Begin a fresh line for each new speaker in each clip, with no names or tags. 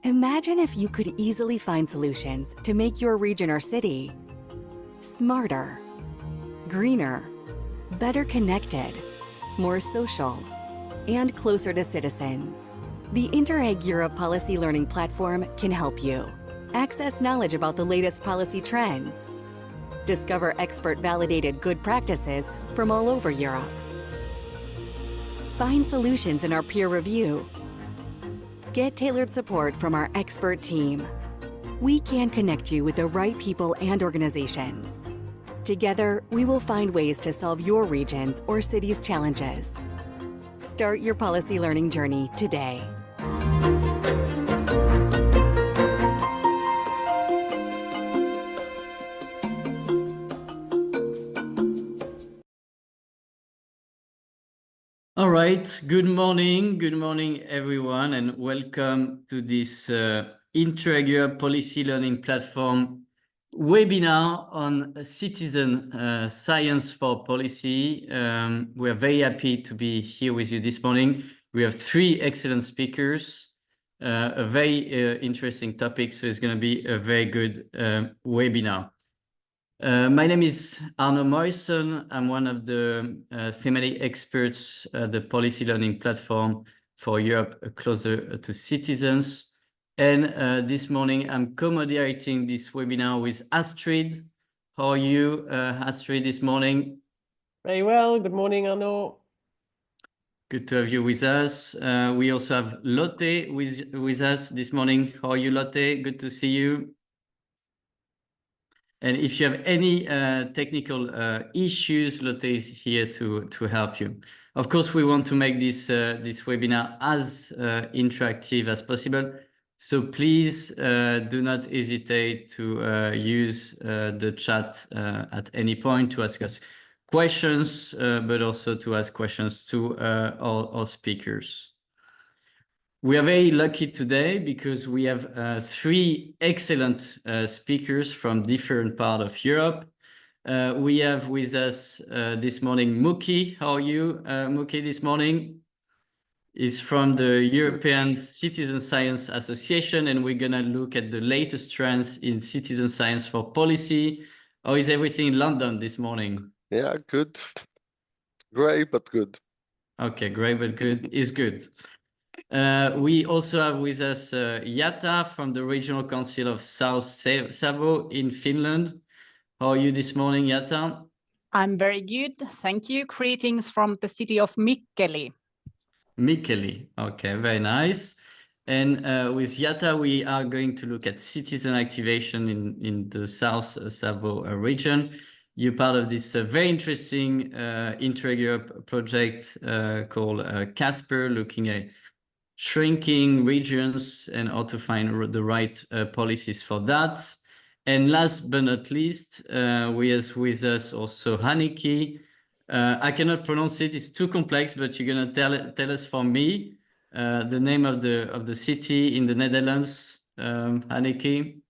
Imagine if you could easily find solutions to make your region or city smarter, greener, better connected, more social, and closer to citizens. The Interreg Europe Policy Learning Platform can help you access knowledge about the latest policy trends, discover expert-validated good practices from all over Europe, find solutions in our peer review, get tailored support from our expert team. We can connect you with the right people and organizations. Together, we will find ways to solve your region's or city's challenges. Start your policy learning journey today.
All right, good morning everyone, and welcome to this Interreg Europe Policy Learning Platform webinar on citizen science for policy. We are very happy to be here with you this morning. We have three excellent speakers, a very interesting topic, so it's going to be a very good webinar. My name is Arnault Morisson. I'm one of the thematic experts at the Policy Learning Platform for Europe Closer to Citizens. And this morning, I'm co-moderating this webinar with Astrid. How are you, Astrid, this morning?
Very well. Good morning, Arnaud.
Good to have you with us. We also have Lotte with us this morning. How are you, Lotte? Good to see you. And if you have any technical issues, Lotte is here to help you. Of course, we want to make this webinar as interactive as possible. So please do not hesitate to use the chat at any point to ask us questions, but also to ask questions to our speakers. We are very lucky today because we have three excellent speakers from different parts of Europe. We have with us this morning Muki. How are you, Muki, this morning? Is from the European Citizen Science Association, and we're going to look at the latest trends in citizen science for policy. How is everything in London this morning?
Yeah, good. Grey, but good.
Okay, grey, but good is good. We also have with us Jatta from the Regional Council of South Savo in Finland. How are you this morning, Jatta?
I'm very good, thank you. Greetings from the city of Mikkeli.
Mikkeli, okay, very nice. And with Jatta, we are going to look at citizen activation in the South Savo region. You're part of this very interesting Interreg Europe project called Casper, looking at shrinking regions and how to find the right policies for that. And last but not least, we have with us also Hanneke. I cannot pronounce it; it's too complex. But you're gonna tell us for me the name of the city in the Netherlands, Hanneke.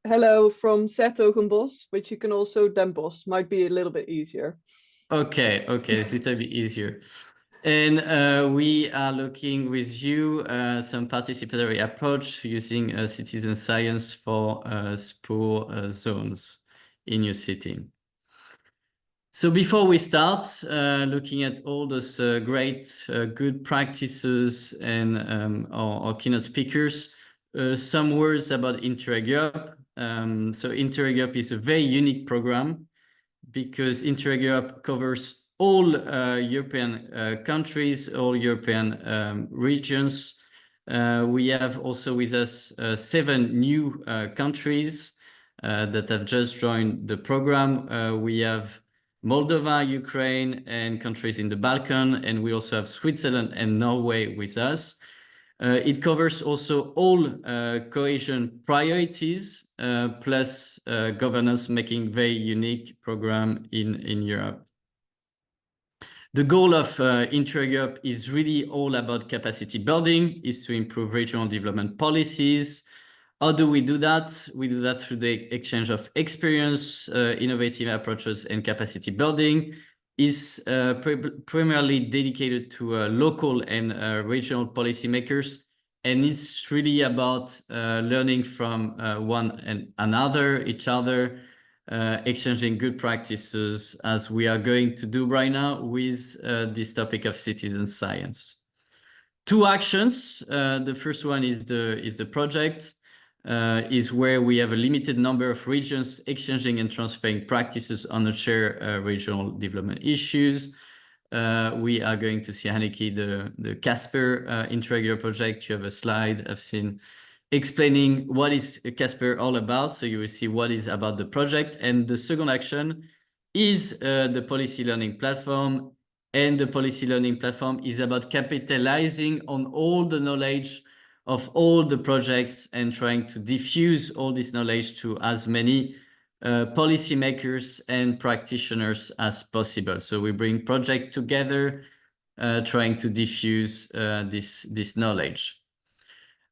Hello from 's-Hertogenbosch, which you can also Den Bosch. Might be a little bit easier.
Okay, it's a little bit easier. And we are looking with you some participatory approach using citizen science for Spoorzones in your city. So before we start looking at all those great good practices and our keynote speakers, some words about Interreg Europe. So Interreg Europe is a very unique program because Interreg Europe covers all European countries, all European regions. We have also with us 7 new countries that have just joined the program. We have Moldova, Ukraine, and countries in the Balkans, and we also have Switzerland and Norway with us. It covers also all cohesion priorities, plus governance, making very unique program in Europe. The goal of Interreg Europe is really all about capacity building, is to improve regional development policies. How do we do that? We do that through the exchange of experience, innovative approaches, and capacity building. is primarily dedicated to local and regional policymakers. And it's really about learning from one and another, each other, exchanging good practices, as we are going to do right now with this topic of citizen science. Two actions. The first one is the project, is where we have a limited number of regions exchanging and transferring practices on a shared regional development issues. We are going to see, Hanneke, the Casper Interreg project. You have a slide I've seen explaining what is Casper all about. So you will see what is about the project. And the second action is the policy learning platform. And the policy learning platform is about capitalizing on all the knowledge of all the projects and trying to diffuse all this knowledge to as many policymakers and practitioners as possible. So we bring projects together, trying to diffuse this knowledge.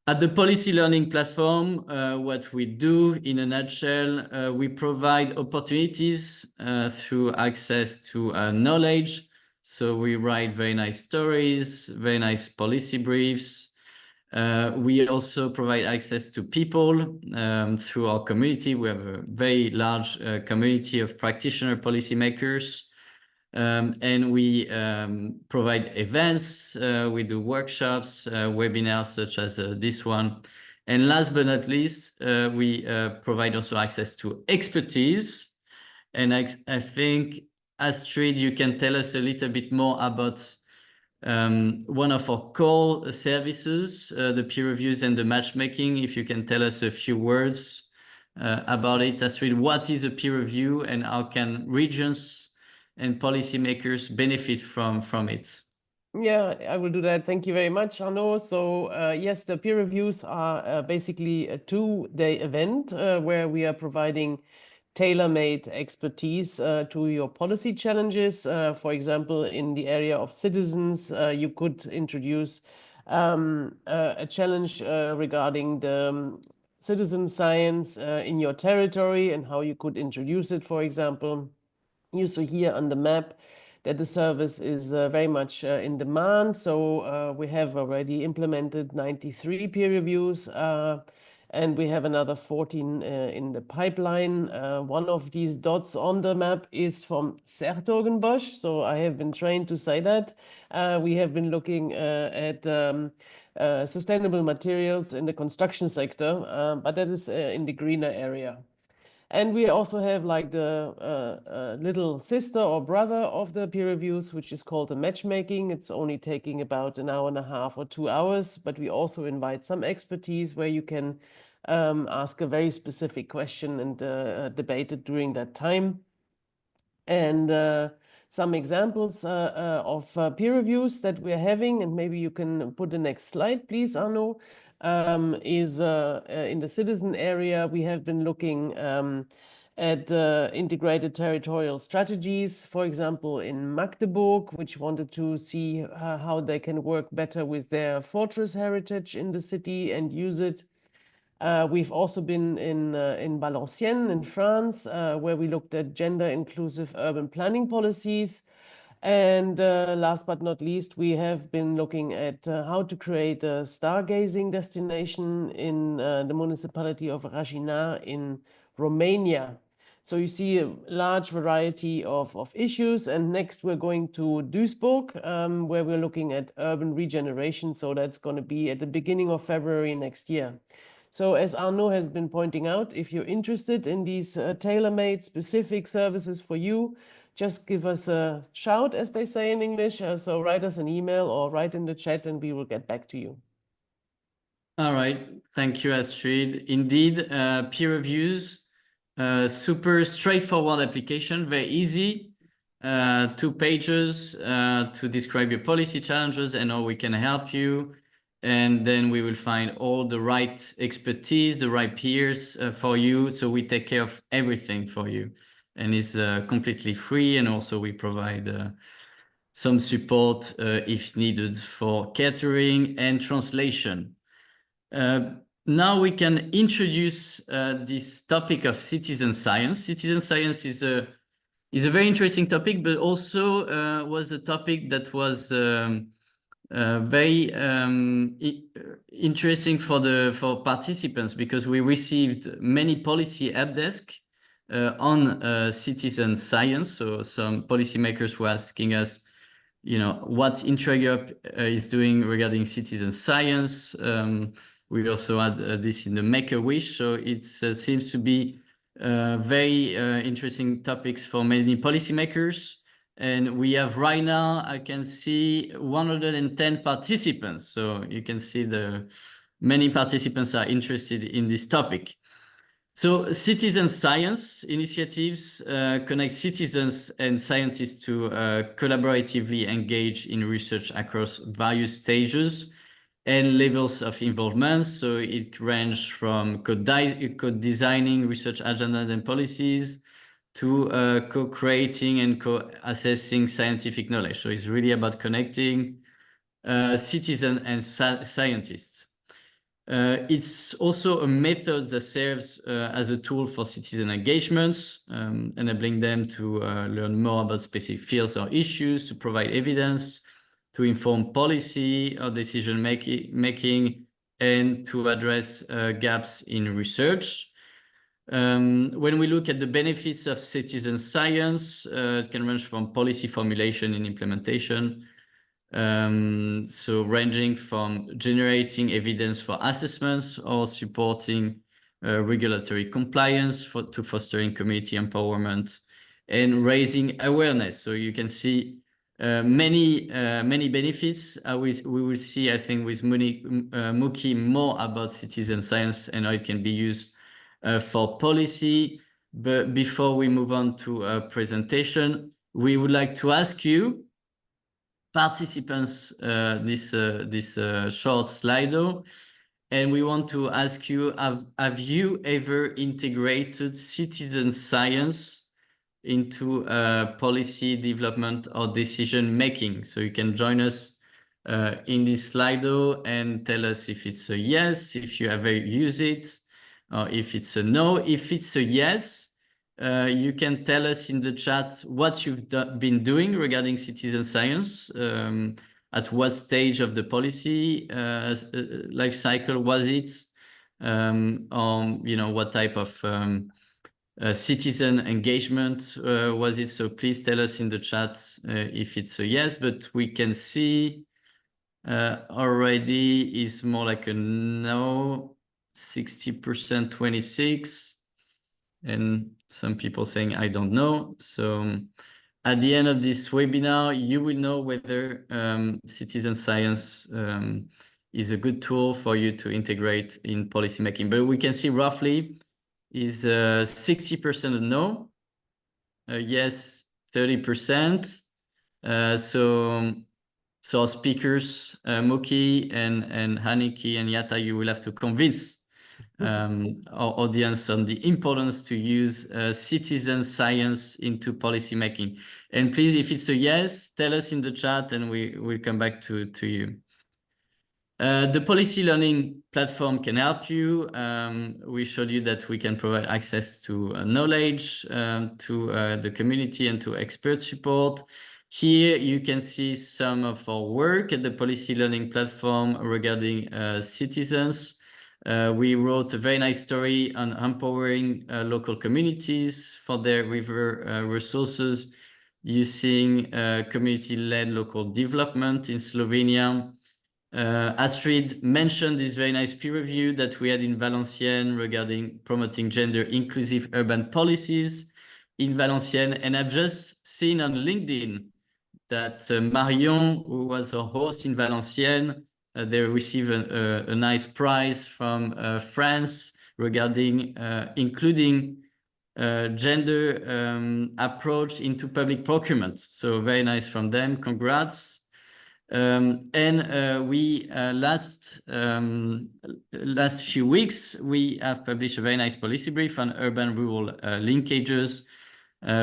At the policy learning platform, what we do in a nutshell, we provide opportunities through access to knowledge. So we write very nice stories, very nice policy briefs. We also provide access to people through our community. We have a very large community of practitioner policymakers. And we provide events, we do workshops, webinars such as this one. And last but not least, we provide also access to expertise. And I think, Astrid, you can tell us a little bit more about one of our core services, the peer reviews and the matchmaking. If you can tell us a few words about it, Astrid, what is a peer review and how can regions and policymakers benefit from it?
Yeah, I will do that. Thank you very much, Arnaud. So yes, the peer reviews are basically a 2-day event where we are providing tailor-made expertise to your policy challenges. For example, in the area of citizens, you could introduce a challenge regarding the citizen science in your territory and how you could introduce it, for example. You see here on the map that the service is very much in demand. So we have already implemented 93 peer reviews and we have another 14 in the pipeline. One of these dots on the map is from 's-Hertogenbosch. So I have been trained to say that. We have been looking at sustainable materials in the construction sector, but that is in the greener area. And we also have like the little sister or brother of the peer reviews, which is called the matchmaking. It's only taking about an hour and a half or 2 hours, but we also invite some expertise where you can ask a very specific question and debate it during that time. And some examples of peer reviews that we're having, and maybe you can put the next slide, please, Arnaud, is in the citizen area. We have been looking at integrated territorial strategies, for example, in Magdeburg, which wanted to see how they can work better with their fortress heritage in the city and use it. We've also been in Valenciennes in France, where we looked at gender-inclusive urban planning policies. And last but not least, we have been looking at how to create a stargazing destination in the municipality of Rajina in Romania. So you see a large variety of issues. And next we're going to Duisburg, where we're looking at urban regeneration. So that's going to be at the beginning of February next year. So as Arnaud has been pointing out, if you're interested in these tailor-made specific services for you, just give us a shout, as they say in English. So write us an email or write in the chat and we will get back to you.
All right. Thank you, Astrid. Indeed, peer reviews, super straightforward application, very easy. 2 pages to describe your policy challenges and how we can help you. And then we will find all the right expertise, the right peers for you. So we take care of everything for you. And it's completely free. And also we provide some support if needed for catering and translation. Now we can introduce this topic of citizen science. Citizen science is is a very interesting topic, but also was a topic that was very interesting for participants, because we received many policy help desk on citizen science. So some policymakers were asking us, what Interreg is doing regarding citizen science. We also had this in the Make-A-Wish, so it seems to be very interesting topics for many policymakers. And we have right now, I can see 110 participants. So you can see many participants are interested in this topic. So citizen science initiatives connect citizens and scientists to collaboratively engage in research across various stages and levels of involvement. So it ranges from co-designing research agendas and policies to co-creating and co-assessing scientific knowledge. So it's really about connecting citizens and scientists. It's also a method that serves as a tool for citizen engagements, enabling them to learn more about specific fields or issues, to provide evidence, to inform policy or decision making, and to address gaps in research. When we look at the benefits of citizen science, it can range from policy formulation and implementation. So ranging from generating evidence for assessments or supporting regulatory compliance to fostering community empowerment and raising awareness. So you can see many benefits. We will see, I think, with Muki more about citizen science and how it can be used for policy. But before we move on to a presentation, we would like to ask you, participants, this short Slido, and we want to ask you, have you ever integrated citizen science into policy development or decision making? So you can join us in this Slido and tell us if it's a yes, if you ever use it, or if it's a no. If it's a yes, you can tell us in the chat what you've been doing regarding citizen science, at what stage of the policy life cycle was it, or what type of citizen engagement was it. So please tell us in the chat if it's a yes, but we can see already is more like a no, 60%, 26%. And some people saying, I don't know. So at the end of this webinar, you will know whether citizen science is a good tool for you to integrate in policymaking. But we can see roughly is 60% no, yes, 30%. So our speakers, Muki and Hanneke and Jatta, you will have to convince our audience on the importance to use citizen science into policy making. And please, if it's a yes, tell us in the chat and we'll come back to you. The policy learning platform can help you. We showed you that we can provide access to knowledge, to the community and to expert support. Here you can see some of our work at the policy learning platform regarding citizens. We wrote a very nice story on empowering local communities for their river resources using community-led local development in Slovenia. Astrid mentioned this very nice peer review that we had in Valenciennes regarding promoting gender-inclusive urban policies in Valenciennes. And I've just seen on LinkedIn that Marion, who was our host in Valenciennes, they received a nice prize from France regarding including gender approach into public procurement. So very nice from them. Congrats. We last few weeks, we have published a very nice policy brief on urban-rural linkages.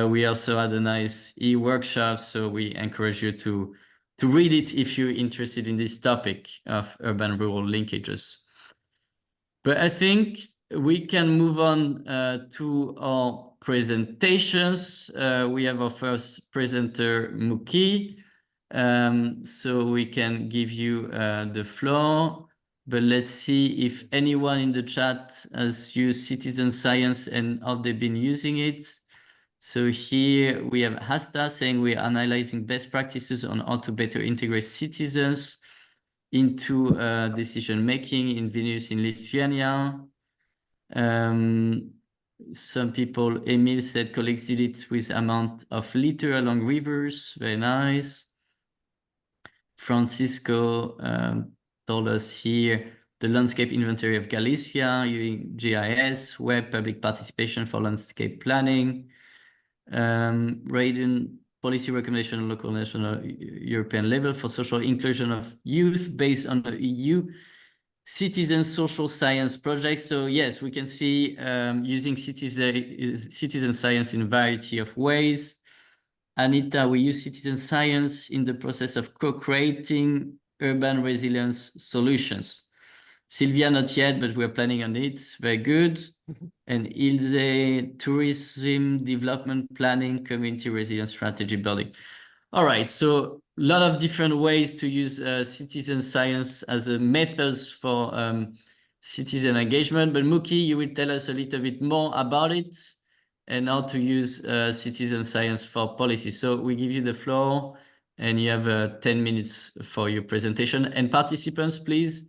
We also had a nice e-workshop, so we encourage you to read it if you're interested in this topic of urban-rural linkages. But I think we can move on to our presentations. We have our first presenter, Muki. So we can give you the floor, but let's see if anyone in the chat has used citizen science and how they've been using it. So here we have Hasta saying we're analyzing best practices on how to better integrate citizens into decision-making in Vilnius in Lithuania. Some people, Emil said colleagues did it with amount of litter along rivers, very nice. Francisco told us here the landscape inventory of Galicia using GIS, web public participation for landscape planning. Raiden, policy recommendation on local, national, European level for social inclusion of youth based on the EU citizen social science project. So yes, we can see using citizen science in a variety of ways. Anita, we use citizen science in the process of co-creating urban resilience solutions. Sylvia, not yet, but we're planning on it. Very good. And Ilse, tourism, development planning, community resilience strategy building. All right, so a lot of different ways to use citizen science as a methods for citizen engagement. But Muki, you will tell us a little bit more about it and how to use citizen science for policy. So we give you the floor and you have 10 minutes for your presentation. And participants, please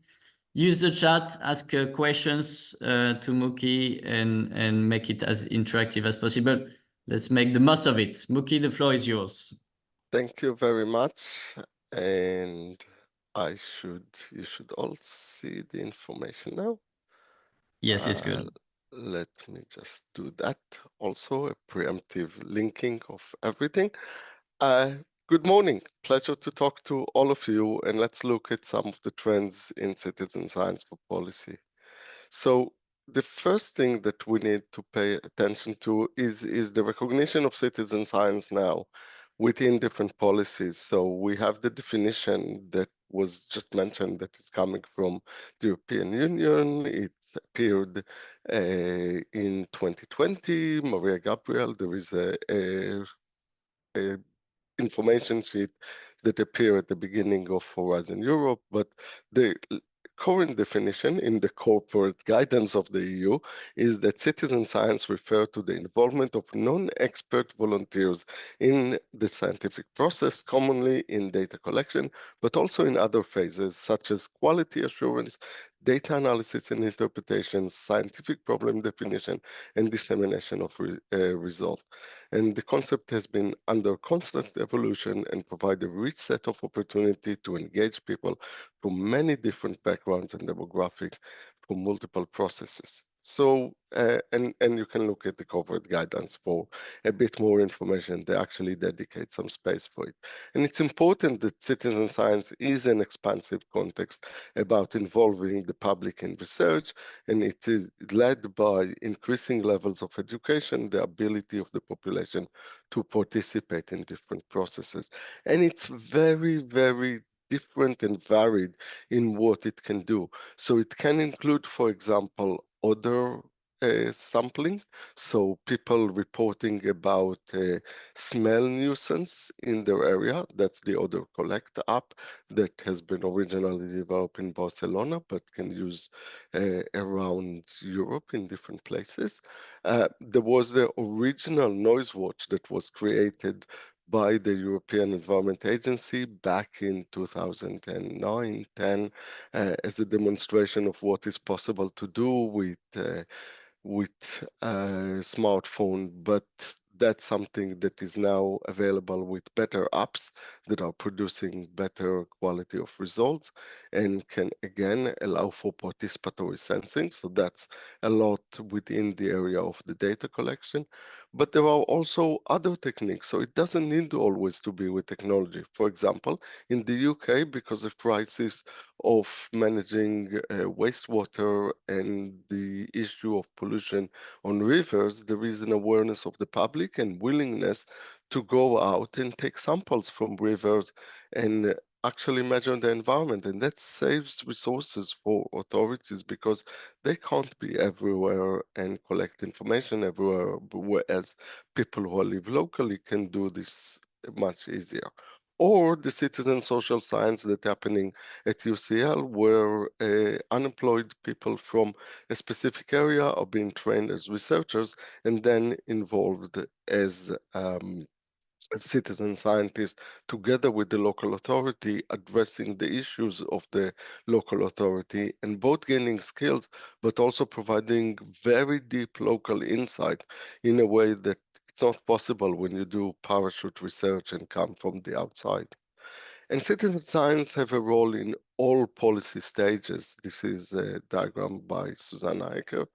use the chat, ask questions to Muki and make it as interactive as possible. Let's make the most of it. Muki, the floor is yours.
Thank you very much. And you should all see the information now.
Yes, it's good.
Let me just do that. Also, a preemptive linking of everything. Good morning. Pleasure to talk to all of you, and let's look at some of the trends in citizen science for policy. So the first thing that we need to pay attention to is the recognition of citizen science now within different policies. So we have the definition that was just mentioned that is coming from the European Union. It appeared in 2020. Maria Gabriel, there is a information sheet that appeared at the beginning of Horizon Europe, but the current definition in the corporate guidance of the EU is that citizen science refers to the involvement of non-expert volunteers in the scientific process, commonly in data collection, but also in other phases such as quality assurance, data analysis and interpretation, scientific problem definition, and dissemination of results. And the concept has been under constant evolution and provide a rich set of opportunity to engage people from many different backgrounds and demographics from multiple processes. So, and you can look at the corporate guidance for a bit more information. They actually dedicate some space for it. And it's important that citizen science is an expansive context about involving the public in research, and it is led by increasing levels of education, the ability of the population to participate in different processes. And it's very, very different and varied in what it can do. So it can include, for example, odor sampling, so people reporting about smell nuisance in their area. That's the Odor Collect app that has been originally developed in Barcelona, but can use around Europe in different places. There was the original Noise Watch that was created by the European Environment Agency back in 2009-10 as a demonstration of what is possible to do with a smartphone, but that's something that is now available with better apps that are producing better quality of results and can again allow for participatory sensing. So that's a lot within the area of the data collection. But there are also other techniques. So it doesn't need always to be with technology. For example, in the UK, because of crisis of managing wastewater and the issue of pollution on rivers, there is an awareness of the public and willingness to go out and take samples from rivers and actually measure the environment, and that saves resources for authorities because they can't be everywhere and collect information everywhere, whereas people who live locally can do this much easier. Or the citizen social science that's happening at UCL, where unemployed people from a specific area are being trained as researchers and then involved as citizen scientists together with the local authority addressing the issues of the local authority, and both gaining skills but also providing very deep local insight in a way that it's not possible when you do parachute research and come from the outside. And citizen science have a role in all policy stages. This is a diagram by Susanna Hanneke,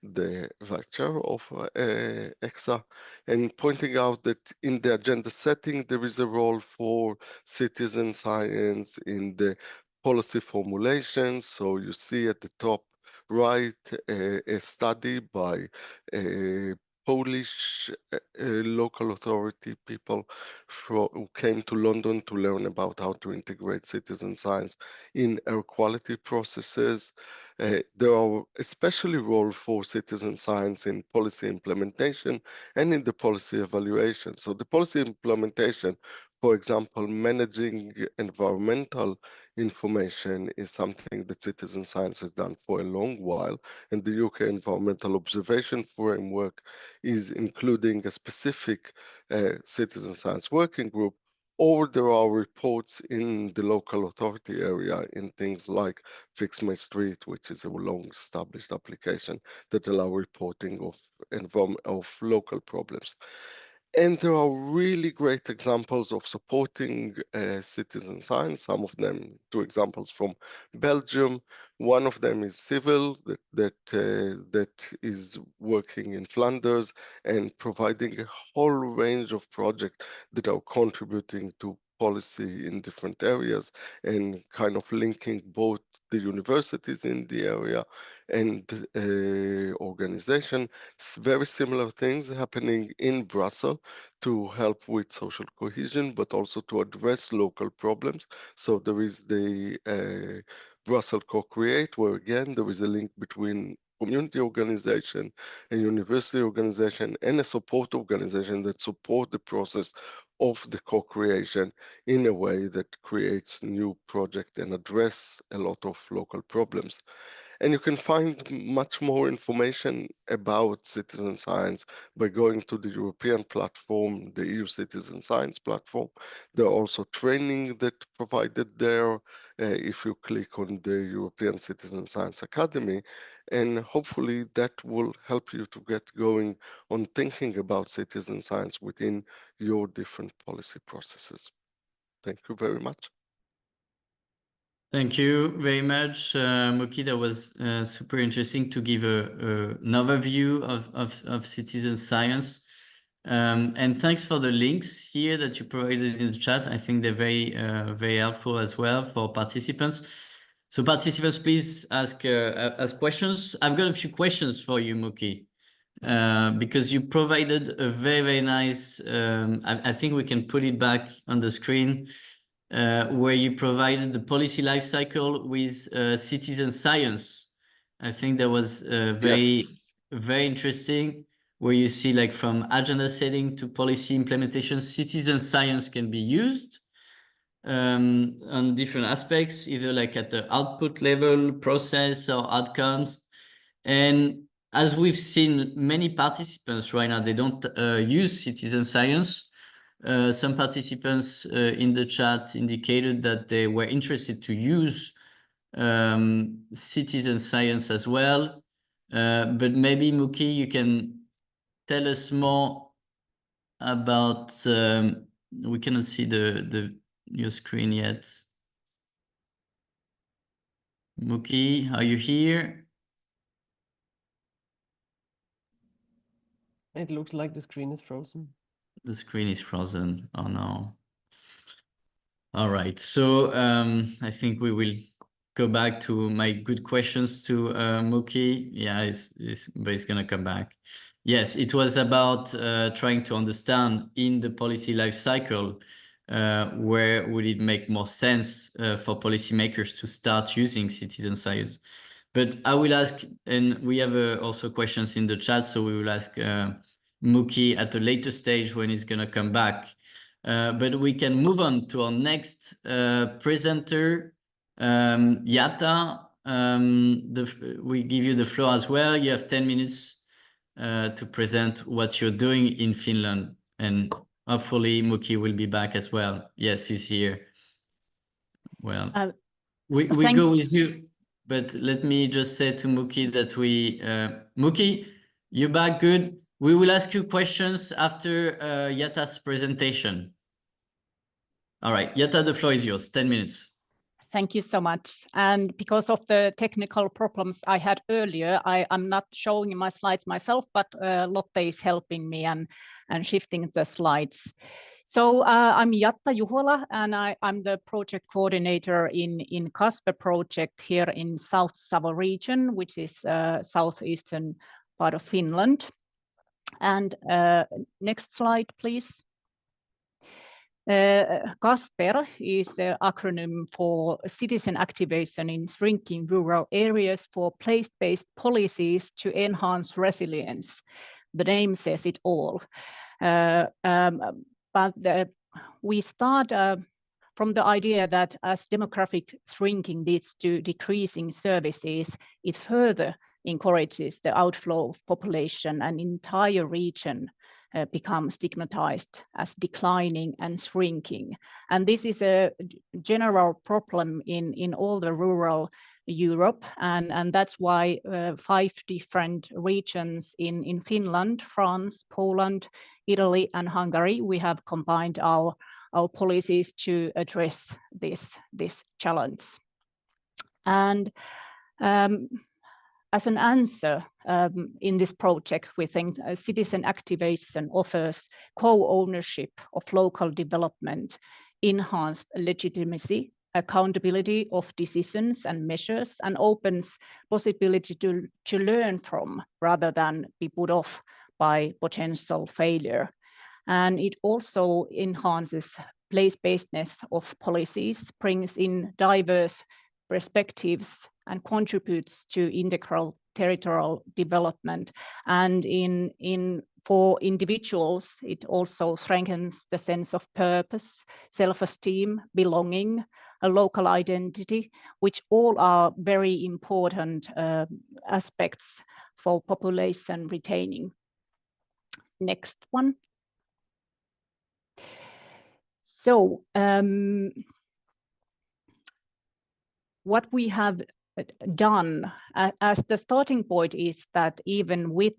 the vice chair of EXA, and pointing out that in the agenda setting, there is a role for citizen science in the policy formulation. So you see at the top right a study by Polish local authority people who came to London to learn about how to integrate citizen science in air quality processes. There are especially role for citizen science in policy implementation and in the policy evaluation. So the policy implementation, for example, managing environmental information is something that citizen science has done for a long while, and the UK Environmental Observation Framework is including a specific citizen science working group, or there are reports in the local authority area in things like Fix My Street, which is a long-established application that allow reporting of local problems. And there are really great examples of supporting citizen science. Some of them, two examples from Belgium. One of them is Civil, that is working in Flanders and providing a whole range of projects that are contributing to policy in different areas and kind of linking both the universities in the area and organization. Very similar things happening in Brussels to help with social cohesion, but also to address local problems. So there is the Brussels Co-Create, where again, there is a link between community organization and university organization and a support organization that support the process of the co-creation in a way that creates new project and address a lot of local problems. And you can find much more information about citizen science by going to the European platform, the EU Citizen Science platform. There are also training that provided there if you click on the European Citizen Science Academy. And hopefully that will help you to get going on thinking about citizen science within your different policy processes. Thank you very much.
Thank you very much, Muki. That was super interesting to give an overview of citizen science. And thanks for the links here that you provided in the chat. I think they're very helpful as well for participants. So participants, please ask questions. I've got a few questions for you, Muki, because you provided a very nice, I think we can put it back on the screen, where you provided the policy life cycle with citizen science. I think that was very interesting, where you see like from agenda setting to policy implementation, citizen science can be used on different aspects, either like at the output level, process or outcomes. And as we've seen, many participants right now, they don't use citizen science. Some participants in the chat indicated that they were interested to use citizen science as well. But maybe, Muki, you can tell us more about, we cannot see your screen yet. Muki, are you here?
It looks like the screen is frozen.
The screen is frozen. Oh no. All right. So I think we will go back to my good questions to Muki. Yeah, but it's gonna come back. Yes, it was about trying to understand in the policy life cycle where would it make more sense for policymakers to start using citizen science? But I will ask, and we have also questions in the chat, so we will ask Muki at a later stage when he's going to come back. But we can move on to our next presenter, Jatta. We give you the floor as well. You have 10 minutes to present what you're doing in Finland, and hopefully Muki will be back as well. Yes, he's here. Well, we go with you, but let me just say to Muki that Muki, you're back, good. We will ask you questions after Jatta's presentation. All right, Jatta, the floor is yours, 10 minutes.
Thank you so much. And because of the technical problems I had earlier, I'm not showing my slides myself, but Lotte is helping me and shifting the slides. So I'm Jatta Juhola, and I'm the project coordinator in Casper project here in South Savo region, which is southeastern part of Finland. And next slide, please. Casper is the acronym for citizen activation in shrinking rural areas for place-based policies to enhance resilience. The name says it all. But we start from the idea that as demographic shrinking leads to decreasing services, it further encourages the outflow of population, and entire region becomes stigmatized as declining and shrinking. And this is a general problem in all the rural Europe, and that's why 5 different regions in Finland, France, Poland, Italy, and Hungary, we have combined our policies to address this challenge. And as an answer in this project, we think citizen activation offers co-ownership of local development, enhanced legitimacy, accountability of decisions and measures, and opens possibility to learn from rather than be put off by potential failure. And it also enhances place-basedness of policies, brings in diverse perspectives, and contributes to integral territorial development. And for individuals, it also strengthens the sense of purpose, self-esteem, belonging, a local identity, which all are very important aspects for population retaining. Next one. So what we have done as the starting point is that even with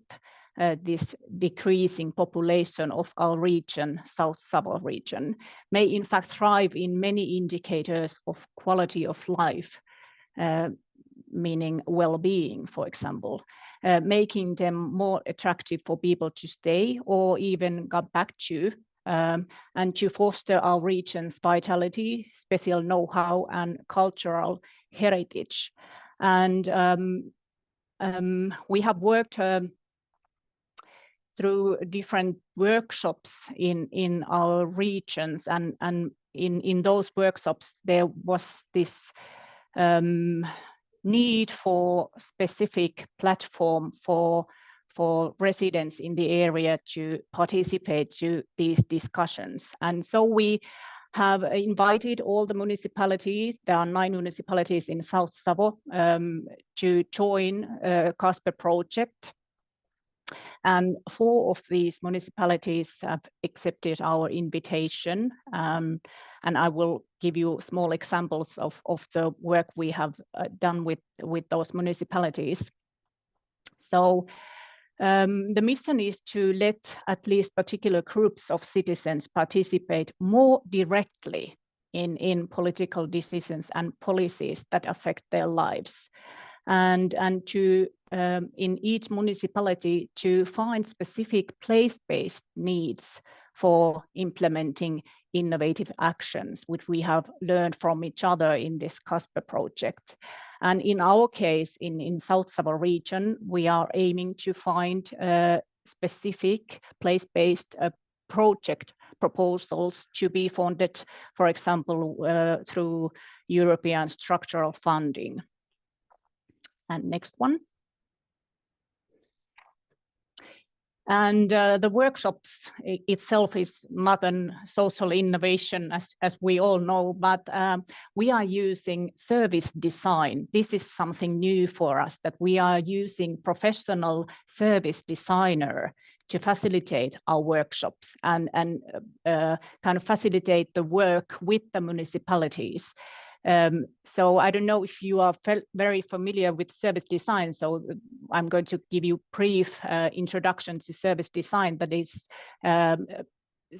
this decreasing population of our region, South Savo region, may in fact thrive in many indicators of quality of life, meaning well-being, for example, making them more attractive for people to stay or even go back to, and to foster our region's vitality, special know-how, and cultural heritage. And we have worked through different workshops in our regions, and in those workshops there was this need for specific platform for residents in the area to participate to these discussions. And so we have invited all the municipalities, there are 9 municipalities in South Savo, to join Casper project. And 4 of these municipalities have accepted our invitation. And I will give you small examples of the work we have done with those municipalities. So the mission is to let at least particular groups of citizens participate more directly in political decisions and policies that affect their lives, and to in each municipality to find specific place-based needs for implementing innovative actions, which we have learned from each other in this Casper project. And in our case, in South Savo region, we are aiming to find specific place-based project proposals to be funded, for example, through European structural funding. And next one. And the workshops itself is not a social innovation, as we all know, but we are using service design. This is something new for us, that we are using professional service designer to facilitate our workshops and kind of facilitate the work with the municipalities. So I don't know if you are very familiar with service design, so I'm going to give you a brief introduction to service design. That is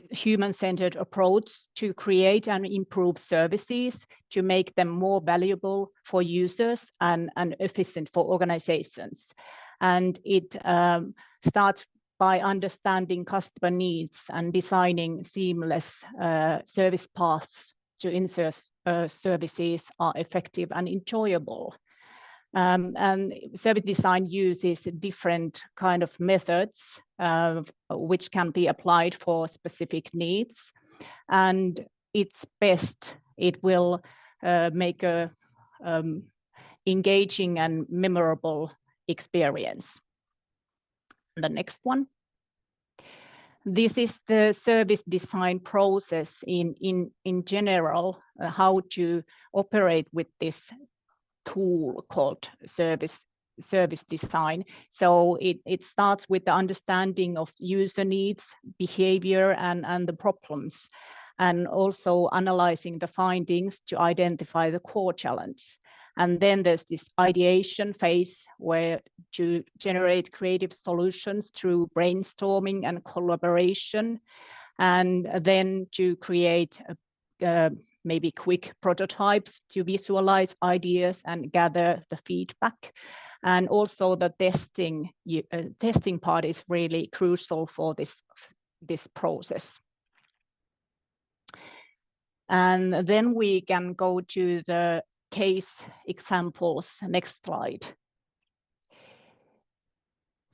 human-centered approach to create and improve services, to make them more valuable for users and efficient for organizations. And it starts by understanding customer needs and designing seamless service paths to ensure services are effective and enjoyable. And service design uses different kind of methods which can be applied for specific needs. And it's best, it will make a engaging and memorable experience. The next one. This is the service design process in general, how to operate with this tool called service design. So it starts with the understanding of user needs, behavior, and the problems, and also analyzing the findings to identify the core challenge. And then there's this ideation phase where to generate creative solutions through brainstorming and collaboration, and then to create maybe quick prototypes to visualize ideas and gather the feedback. And also the testing part is really crucial for this process. And then we can go to the case examples. Next slide.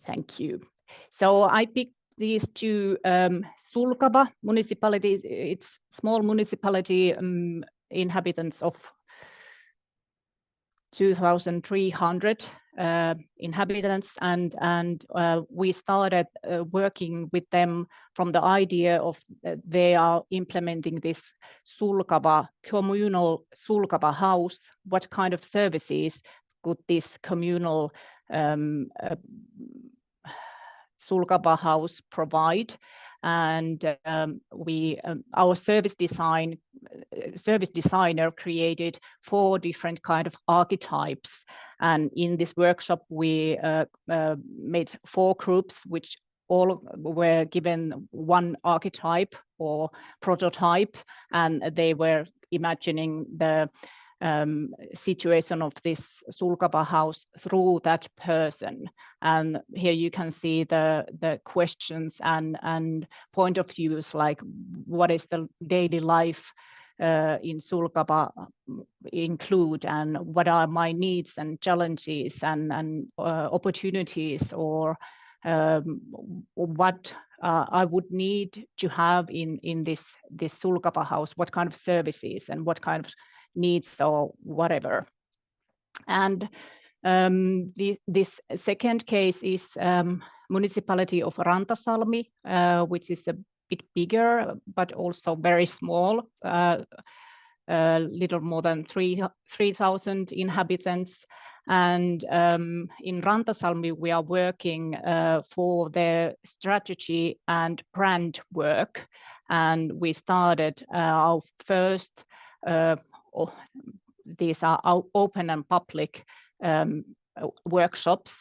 Thank you. So I picked these two Sulkava municipalities. It's small municipality, inhabitants of 2,300 inhabitants, and we started working with them from the idea of they are implementing this Sulkava, communal Sulkava house. What kind of services could this communal Sulkava house provide? And our service designer created 4 different kind of archetypes, and in this workshop we made 4 groups which all were given one archetype or prototype, and they were imagining the situation of this Sulkava house through that person. And here you can see the questions and point of views, like what is the daily life in Sulkava include, and what are my needs and challenges and opportunities, or what I would need to have in this Sulkava house, what kind of services and what kind of needs or whatever. And this second case is municipality of Rantasalmi, which is a bit bigger but also very small, little more than 3,000 inhabitants. And in Rantasalmi we are working for their strategy and brand work, and we started our first these are open and public workshops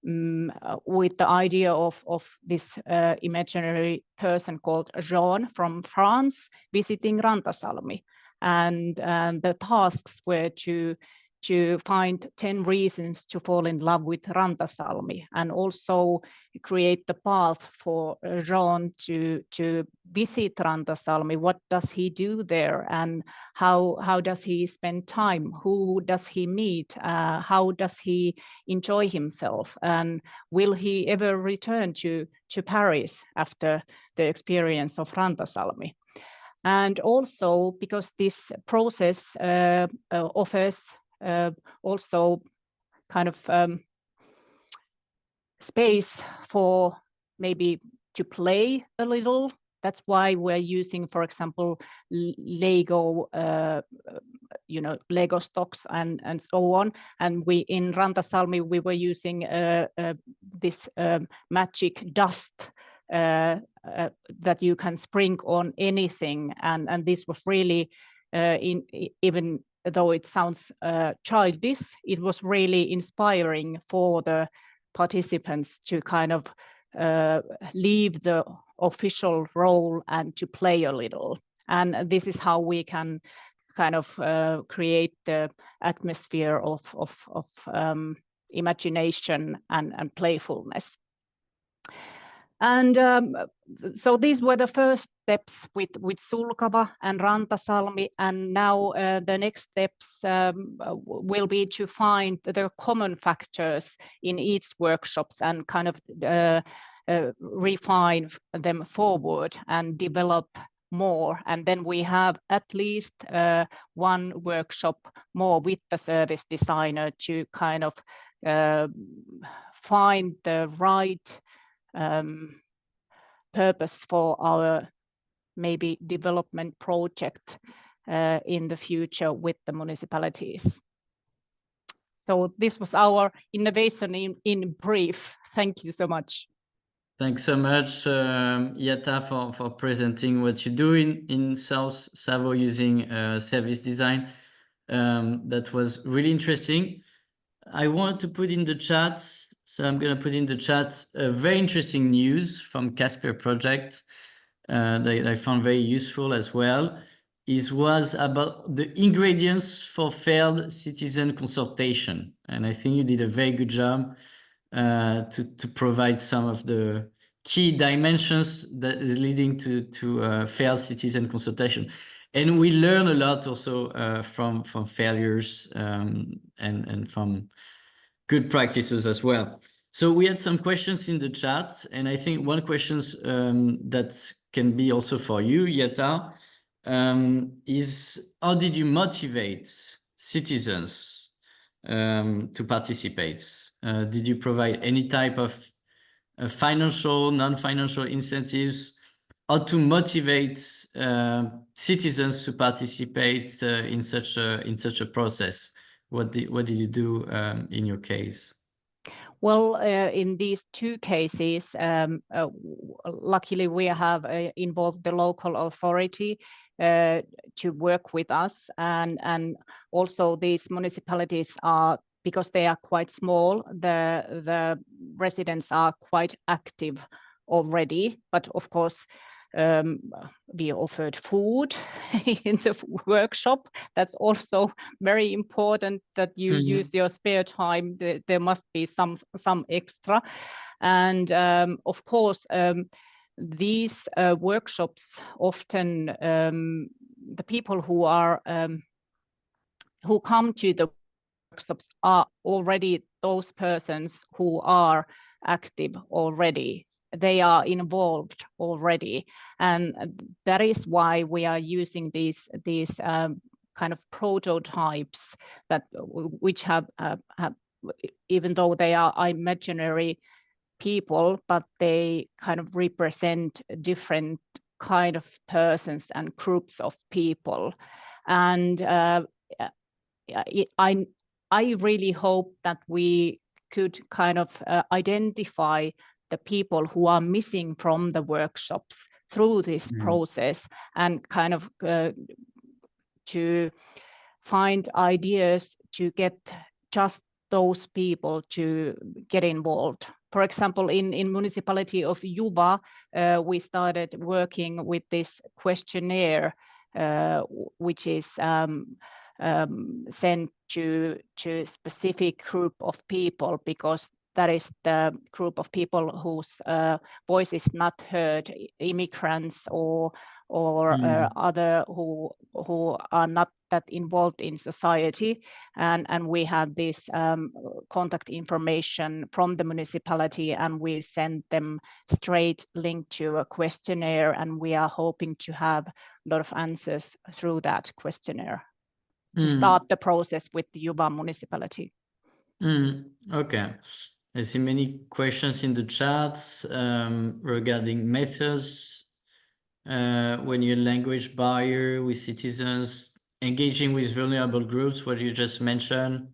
with the idea of this imaginary person called Jean from France visiting Rantasalmi. And the tasks were to to find 10 reasons to fall in love with Rantasalmi, and also create the path for Jean to visit Rantasalmi. What does he do there, and how does he spend time? Who does he meet? How does he enjoy himself? And will he ever return to Paris after the experience of Rantasalmi? And also, because this process offers also kind of space for maybe to play a little. That's why we're using, for example, Lego, Lego stocks and so on. And we in Rantasalmi we were using this magic dust that you can sprinkle on anything, and this was really even though it sounds childish, it was really inspiring for the participants to kind of leave the official role and to play a little. And this is how we can kind of create the atmosphere of imagination and playfulness. And so these were the first steps with Sulkava and Rantasalmi, and now the next steps will be to find the common factors in each workshops and kind of refine them forward and develop more. And then we have at least one workshop more with the service designer to kind of find the right purpose for our maybe development project in the future with the municipalities. So this was our innovation in brief. Thank you so much.
Thanks so much, Jatta, for presenting what you do in South Savo using service design. That was really interesting. I want to put in the chat, so I'm going to put in the chat a very interesting news from Casper project that I found very useful as well. It was about the ingredients for failed citizen consultation. And I think you did a very good job to provide some of the key dimensions that is leading to failed citizen consultation. And we learn a lot also from failures and from good practices as well. So we had some questions in the chat, and I think one question that can be also for you, Jatta, is how did you motivate citizens to participate? Did you provide any type of financial, non-financial incentives, or to motivate citizens to participate in such a process? What did you do in your case?
Well, in these two cases, luckily we have involved the local authority to work with us, and also these municipalities are, because they are quite small, the residents are quite active already, but of course we offered food in the workshop. That's also very important, that you use your spare time. There must be some extra. And of course, these workshops often, the people who are who come to the workshops are already those persons who are active already. They are involved already, and that is why we are using these kind of prototypes that which have even though they are imaginary people, but they kind of represent different kind of persons and groups of people. And I really hope that we could kind of identify the people who are missing from the workshops through this process, and kind of to find ideas to get just those people to get involved. For example, in municipality of Juba, we started working with this questionnaire, which is sent to specific group of people, because that is the group of people whose voice is not heard, immigrants or other who are not that involved in society, and we have this contact information from the municipality, and we send them straight link to a questionnaire, and we are hoping to have a lot of answers through that questionnaire to start the process with the Juva municipality.
Okay. I see many questions in the chats regarding methods, when you're a language barrier with citizens, engaging with vulnerable groups, what you just mentioned,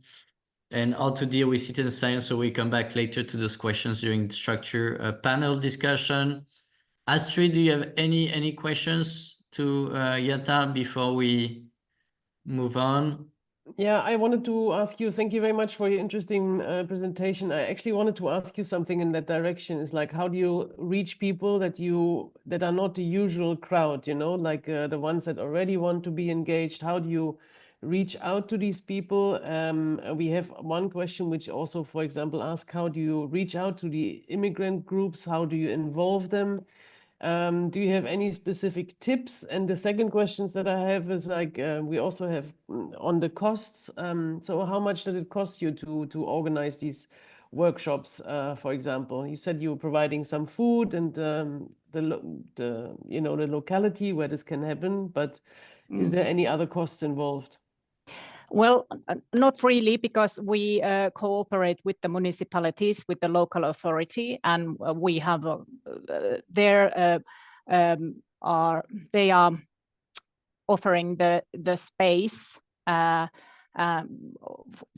and how to deal with citizen science. So we come back later to those questions during the structure panel discussion. Astrid, do you have any questions to Jatta before we move on?
Yeah, I wanted to ask you, thank you very much for your interesting presentation. I actually wanted to ask you something in that direction. Is like, how do you reach people that are not the usual crowd, like the ones that already want to be engaged? How do you reach out to these people? We have one question which also, for example, asks, how do you reach out to the immigrant groups? How do you involve them? Do you have any specific tips? And the second questions that I have is like, we also have on the costs. So how much did it cost you to organize these workshops, for example? You said you were providing some food and the locality where this can happen, but is there any other costs involved?
Well, not really, because we cooperate with the municipalities, with the local authority, and we have they are offering the space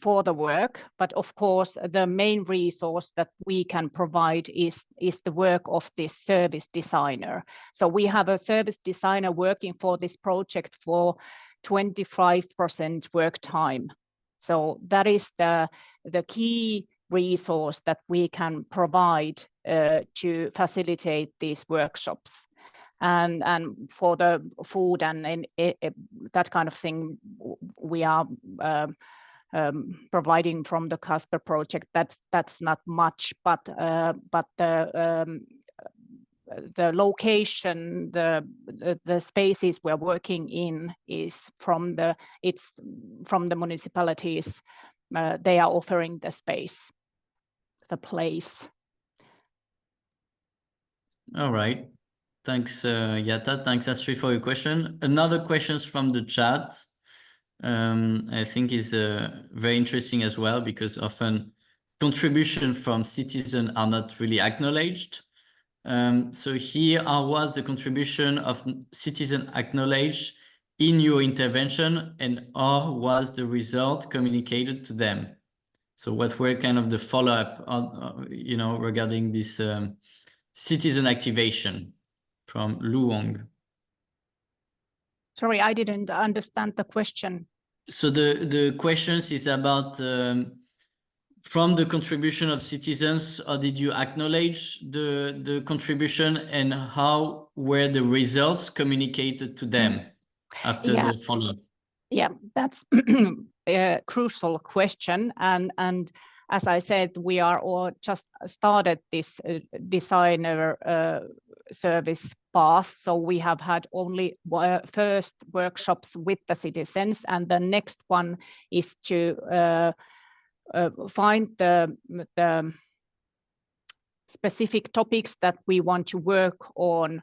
for the work. But of course, the main resource that we can provide is the work of this service designer. So we have a service designer working for this project for 25% work time. So that is the key resource that we can provide to facilitate these workshops. And for the food and that kind of thing, we are providing from the Casper project. That's not much, but the location, the spaces we're working in is from the municipalities. They are offering the space, the place.
All right. Thanks, Jatta. Thanks, Astrid, for your question. Another questions from the chat, I think is very interesting as well, because often contribution from citizens are not really acknowledged. So here, how was the contribution of citizen acknowledged in your intervention, and how was the result communicated to them? So what were kind of the follow-up on, regarding this citizen activation from Luong?
Sorry, I didn't understand the question.
So the questions is about from the contribution of citizens, or did you acknowledge the contribution, and how were the results communicated to them after the follow-up?
Yeah, that's a crucial question. And as I said, we are all just started this designer service path. So we have had only first workshops with the citizens, and the next one is to find the specific topics that we want to work on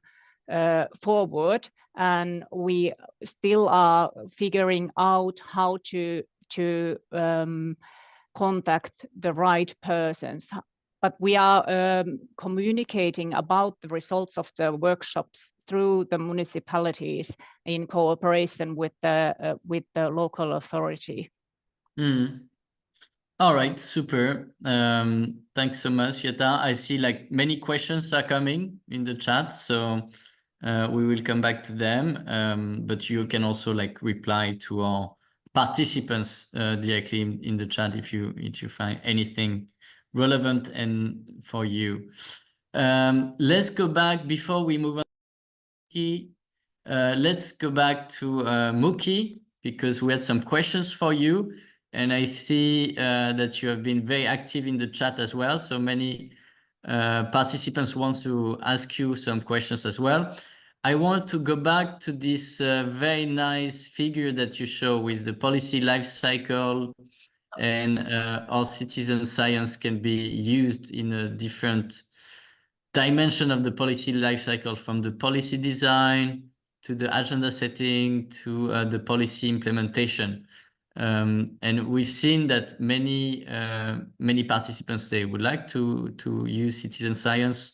forward, and we still are figuring out how to contact the right persons. But we are communicating about the results of the workshops through the municipalities in cooperation with the local authority.
All right, super. Thanks so much, Jatta. I see like many questions are coming in the chat, so we will come back to them. But you can also like reply to our participants directly in the chat if you find anything relevant and for you. Let's go back before we move on. Let's go back to Muki. because we had some questions for you, and I see that you have been very active in the chat as well. So many participants want to ask you some questions as well. I want to go back to this very nice figure that you show with the policy life cycle, and how citizen science can be used in a different dimension of the policy life cycle, from the policy design to the agenda setting to the policy implementation. And we've seen that many participants, they would like to use citizen science.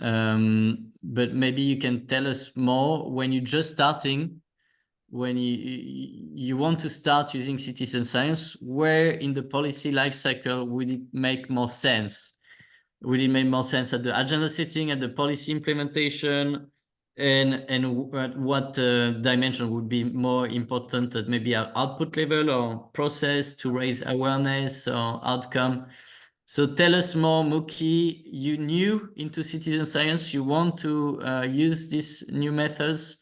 But maybe you can tell us more when you're just starting, when you want to start using citizen science, where in the policy life cycle would it make more sense? Would it make more sense at the agenda setting, at the policy implementation, and what dimension would be more important at maybe our output level or process to raise awareness or outcome? So tell us more, Muki. You new into citizen science, you want to use these new methods,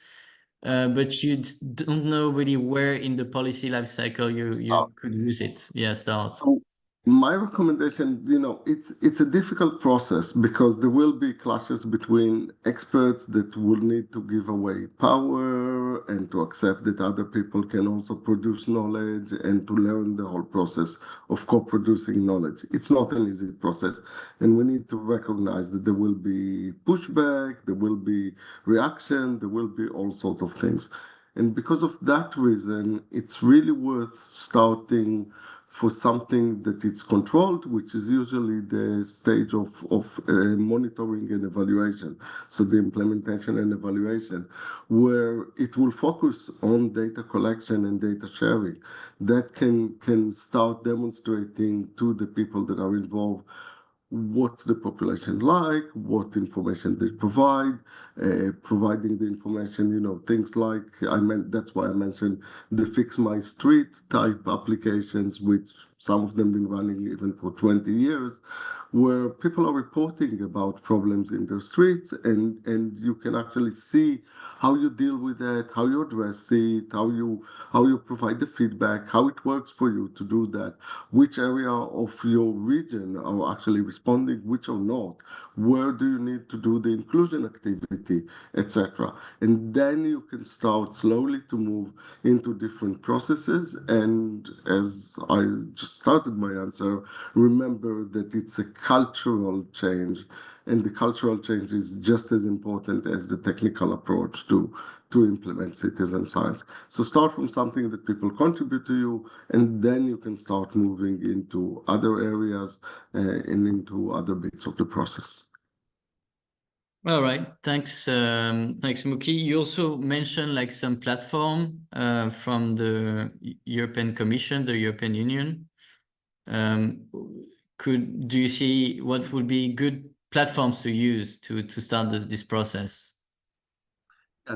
but you don't know really where in the policy life cycle you could use it. Yeah, start.
So my recommendation, it's a difficult process because there will be clashes between experts that will need to give away power and to accept that other people can also produce knowledge and to learn the whole process of co-producing knowledge. It's not an easy process, and we need to recognize that there will be pushback, there will be reaction, there will be all sorts of things. And because of that reason, it's really worth starting for something that it's controlled, which is usually the stage of monitoring and evaluation. So the implementation and evaluation, where it will focus on data collection and data sharing. That can start demonstrating to the people that are involved what's the population like, what information they provide, providing the information, things like, that's why I mentioned the Fix My Street type applications, which some of them been running even for 20 years, where people are reporting about problems in their streets, and you can actually see how you deal with that, how you address it, how you provide the feedback, how it works for you to do that, which area of your region are actually responding, which are not, where do you need to do the inclusion activity, etc. And then you can start slowly to move into different processes. And as I just started my answer, remember that it's a cultural change, and the cultural change is just as important as the technical approach to implement citizen science. So start from something that people contribute to you, and then you can start moving into other areas and into other bits of the process.
All right, thanks, Muki. You also mentioned like some platform from the European Commission, the European Union. Do you see what would be good platforms to use to start this process?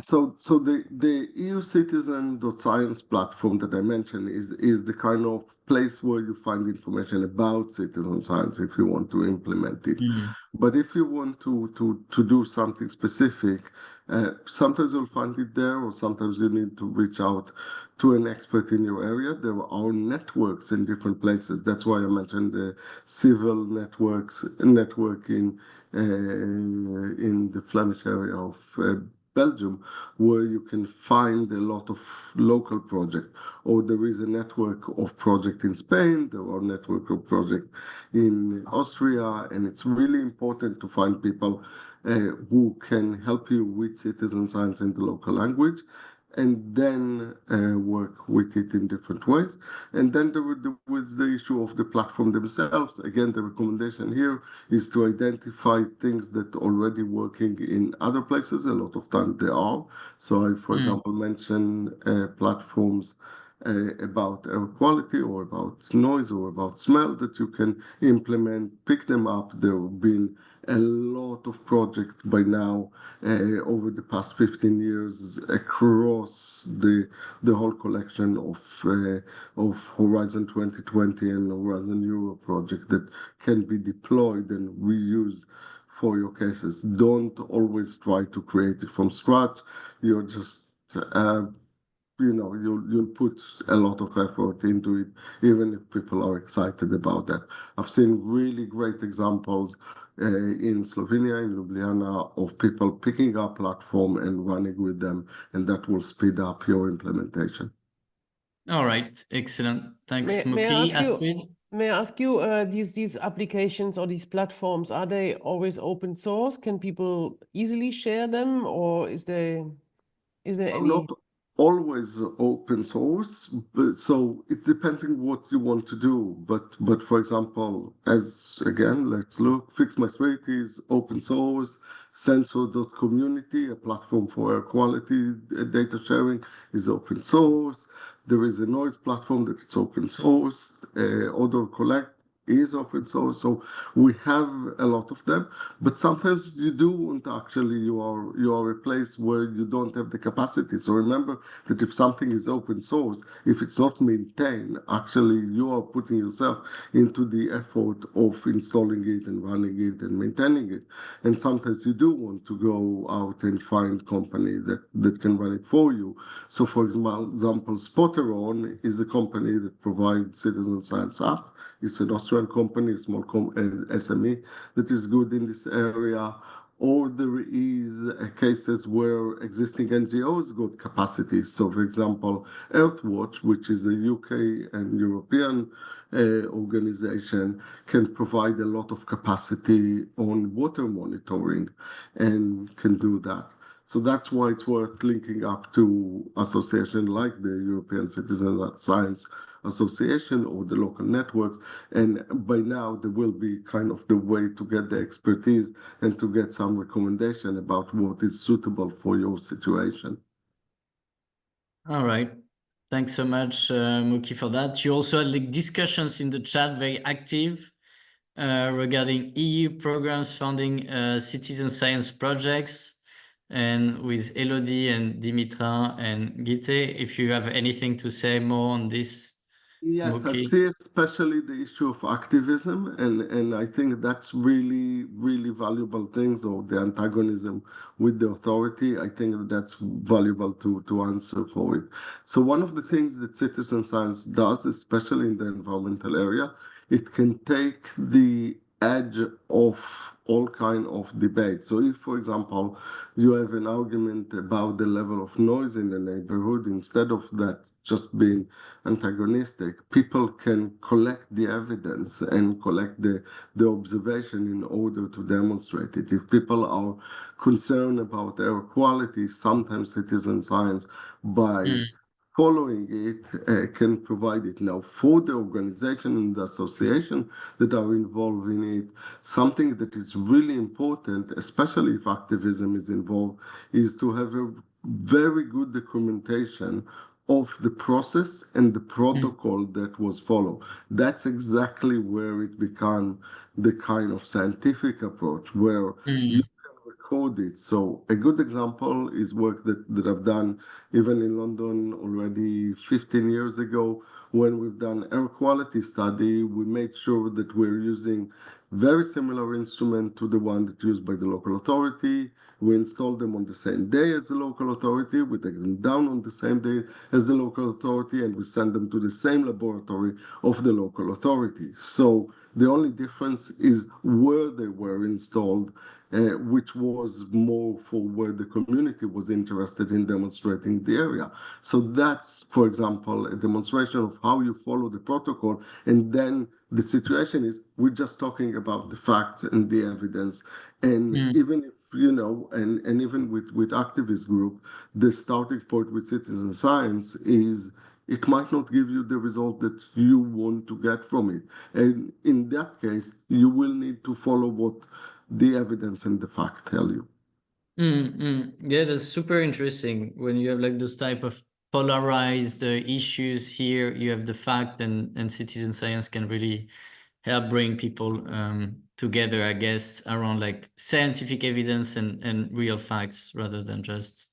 So the EU Citizen.Science platform that I mentioned is the kind of place where you find information about citizen science if you want to implement it.
Mm-hmm.
But if you want to do something specific, sometimes you'll find it there, or sometimes you need to reach out to an expert in your area. There are networks in different places. That's why I mentioned the civil network in the Flemish area of Belgium, where you can find a lot of local projects. Or there is a network of projects in Spain, there are network of projects in Austria, and it's really important to find people who can help you with citizen science in the local language, and then work with it in different ways. And then there was the issue of the platform themselves. Again, the recommendation here is to identify things that are already working in other places. A lot of times they are. So I, for example, mentioned platforms about air quality or about noise or about smell that you can implement, pick them up. There have been a lot of projects by now over the past 15 years across the whole collection of Horizon 2020 and Horizon Europe project that can be deployed and reused for your cases. Don't always try to create it from scratch. You're just you'll put a lot of effort into it, even if people are excited about that. I've seen really great examples in Slovenia, in Ljubljana, of people picking up platform and running with them, and that will speed up your implementation.
All right, excellent. Thanks,
May I
Muki.
ask you-
Astrid?
May I ask you, these applications or these platforms, are they always open source? Can people easily share them, or is there any?
Not always open source, but so it depends on what you want to do. But for example, let's look, Fix My Street is open source. Sensor.community, a platform for air quality data sharing, is open source. There is a noise platform that is open source. Odor Collect is open source. So we have a lot of them, but sometimes you do want actually you are a place where you don't have the capacity. So remember that if something is open source, if it's not maintained, actually you are putting yourself into the effort of installing it and running it and maintaining it. And sometimes you do want to go out and find company that can run it for you. So for example, Spoorzone is a company that provides citizen science app. It's an Austrian company, a small SME that is good in this area. Or there is cases where existing NGOs got capacity. So, for example, Earthwatch, which is a UK and European organization, can provide a lot of capacity on water monitoring and can do that. So that's why it's worth linking up to association like the European Citizen Science Association or the local networks. And by now, there will be kind of the way to get the expertise and to get some recommendation about what is suitable for your situation.
All right. Thanks so much, Muki, for that. You also had like discussions in the chat, very active, regarding EU programs funding citizen science projects, and with Elodie and Dimitra and Gite. If you have anything to say more on this.
Yes,
Muki.
I see especially the issue of activism, and I think that's really, really valuable things, or the antagonism with the authority. I think that's valuable to answer for it. So one of the things that citizen science does, especially in the environmental area, it can take the edge of all kind of debate. So if, for example, you have an argument about the level of noise in the neighborhood, instead of that just being antagonistic, people can collect the evidence and collect the observation in order to demonstrate it. If people are concerned about air quality, sometimes citizen science, by following it, can provide it. Now, for the organization and the association that are involved in it, something that is really important, especially if activism is involved, is to have a very good documentation of the process and the protocol that was followed. That's exactly where it becomes the kind of scientific approach where you can record it. So a good example is work that I've done even in London already 15 years ago. When we've done air quality study, we made sure that we're using very similar instrument to the one that's used by the local authority. We install them on the same day as the local authority. We take them down on the same day as the local authority, and we send them to the same laboratory of the local authority. So the only difference is where they were installed, which was more for where the community was interested in demonstrating the area. So that's, for example, a demonstration of how you follow the protocol. And then the situation is we're just talking about the facts and the evidence. And even if, and even with activist group, the starting point with citizen science is it might not give you the result that you want to get from it. And in that case, you will need to follow what the evidence and the fact tell you.
Yeah, that's super interesting. When you have like those type of polarized issues here, you have the fact, and citizen science can really help bring people together, I guess, around like scientific evidence and real facts rather than just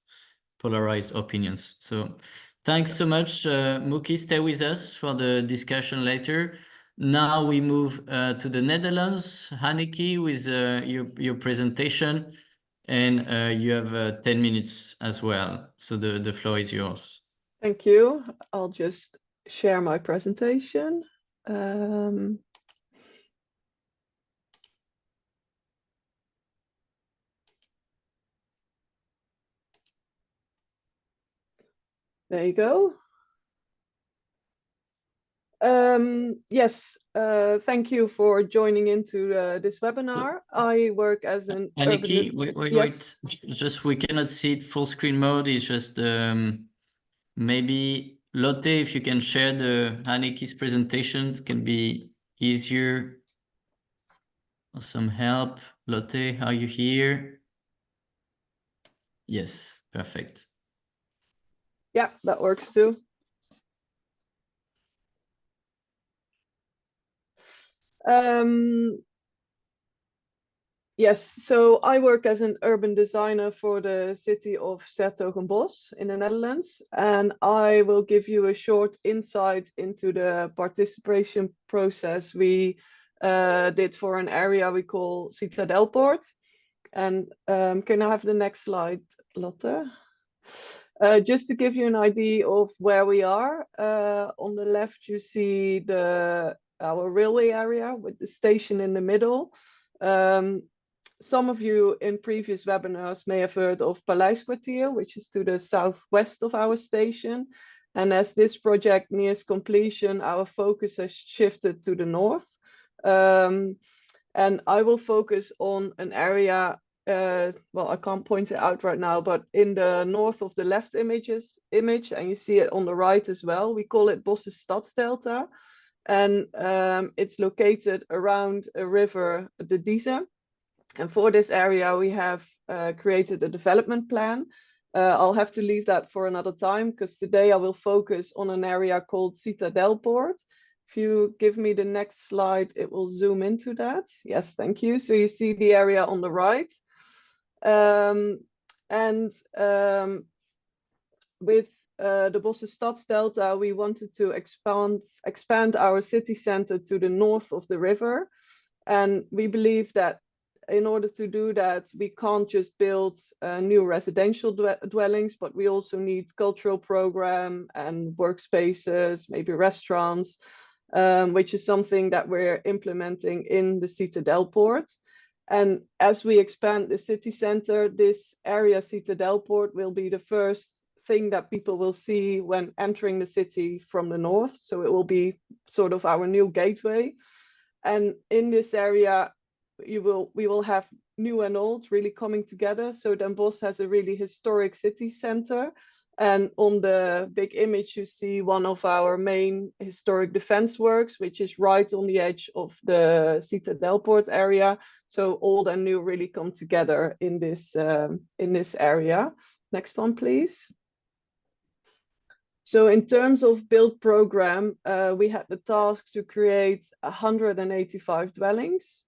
polarized opinions. So thanks so much, Muki. Stay with us for the discussion later. Now we move to the Netherlands. Hanneke, with your presentation, and you have 10 minutes as well. So the floor is yours.
Thank you. I'll just share my presentation. There you go. Yes, thank you for joining into this webinar. I work as an
Hanneke,
urban...
wait. Just we cannot see it full screen mode. It's just maybe Lotte, if you can share the Hanneke's presentations, can be easier. Or some help. Lotte, are you here? Yes, perfect.
Yeah, that works too. Yes, so I work as an urban designer for the city of 's-Hertogenbosch in the Netherlands, and I will give you a short insight into the participation process we did for an area we call Citadelpoort. And can I have the next slide, Lotte? Just to give you an idea of where we are, on the left you see our railway area with the station in the middle. Some of you in previous webinars may have heard of Paleiskwartier, which is to the southwest of our station. And as this project nears completion, our focus has shifted to the north. And I will focus on an area, well, I can't point it out right now, but in the north of the left image, and you see it on the right as well. We call it Bosse Stadsdelta. And it's located around a river, the Dieze. And for this area, we have created a development plan. I'll have to leave that for another time because today I will focus on an area called Citadelpoort. If you give me the next slide, it will zoom into that. Yes, thank you. So you see the area on the right. With the Bosse Stadsdelta, we wanted to expand our city center to the north of the river. And we believe that in order to do that, we can't just build new residential dwellings, but we also need cultural program and workspaces, maybe restaurants, which is something that we're implementing in the Citadelpoort. And as we expand the city center, this area Citadelpoort will be the first thing that people will see when entering the city from the north. So it will be sort of our new gateway. And in this area, we will have new and old really coming together. So Den Bosch has a really historic city center. And on the big image, you see one of our main historic defense works, which is right on the edge of the Citadelpoort area. So old and new really come together in this area. Next one, please. So in terms of build program, we had the task to create 185 dwellings,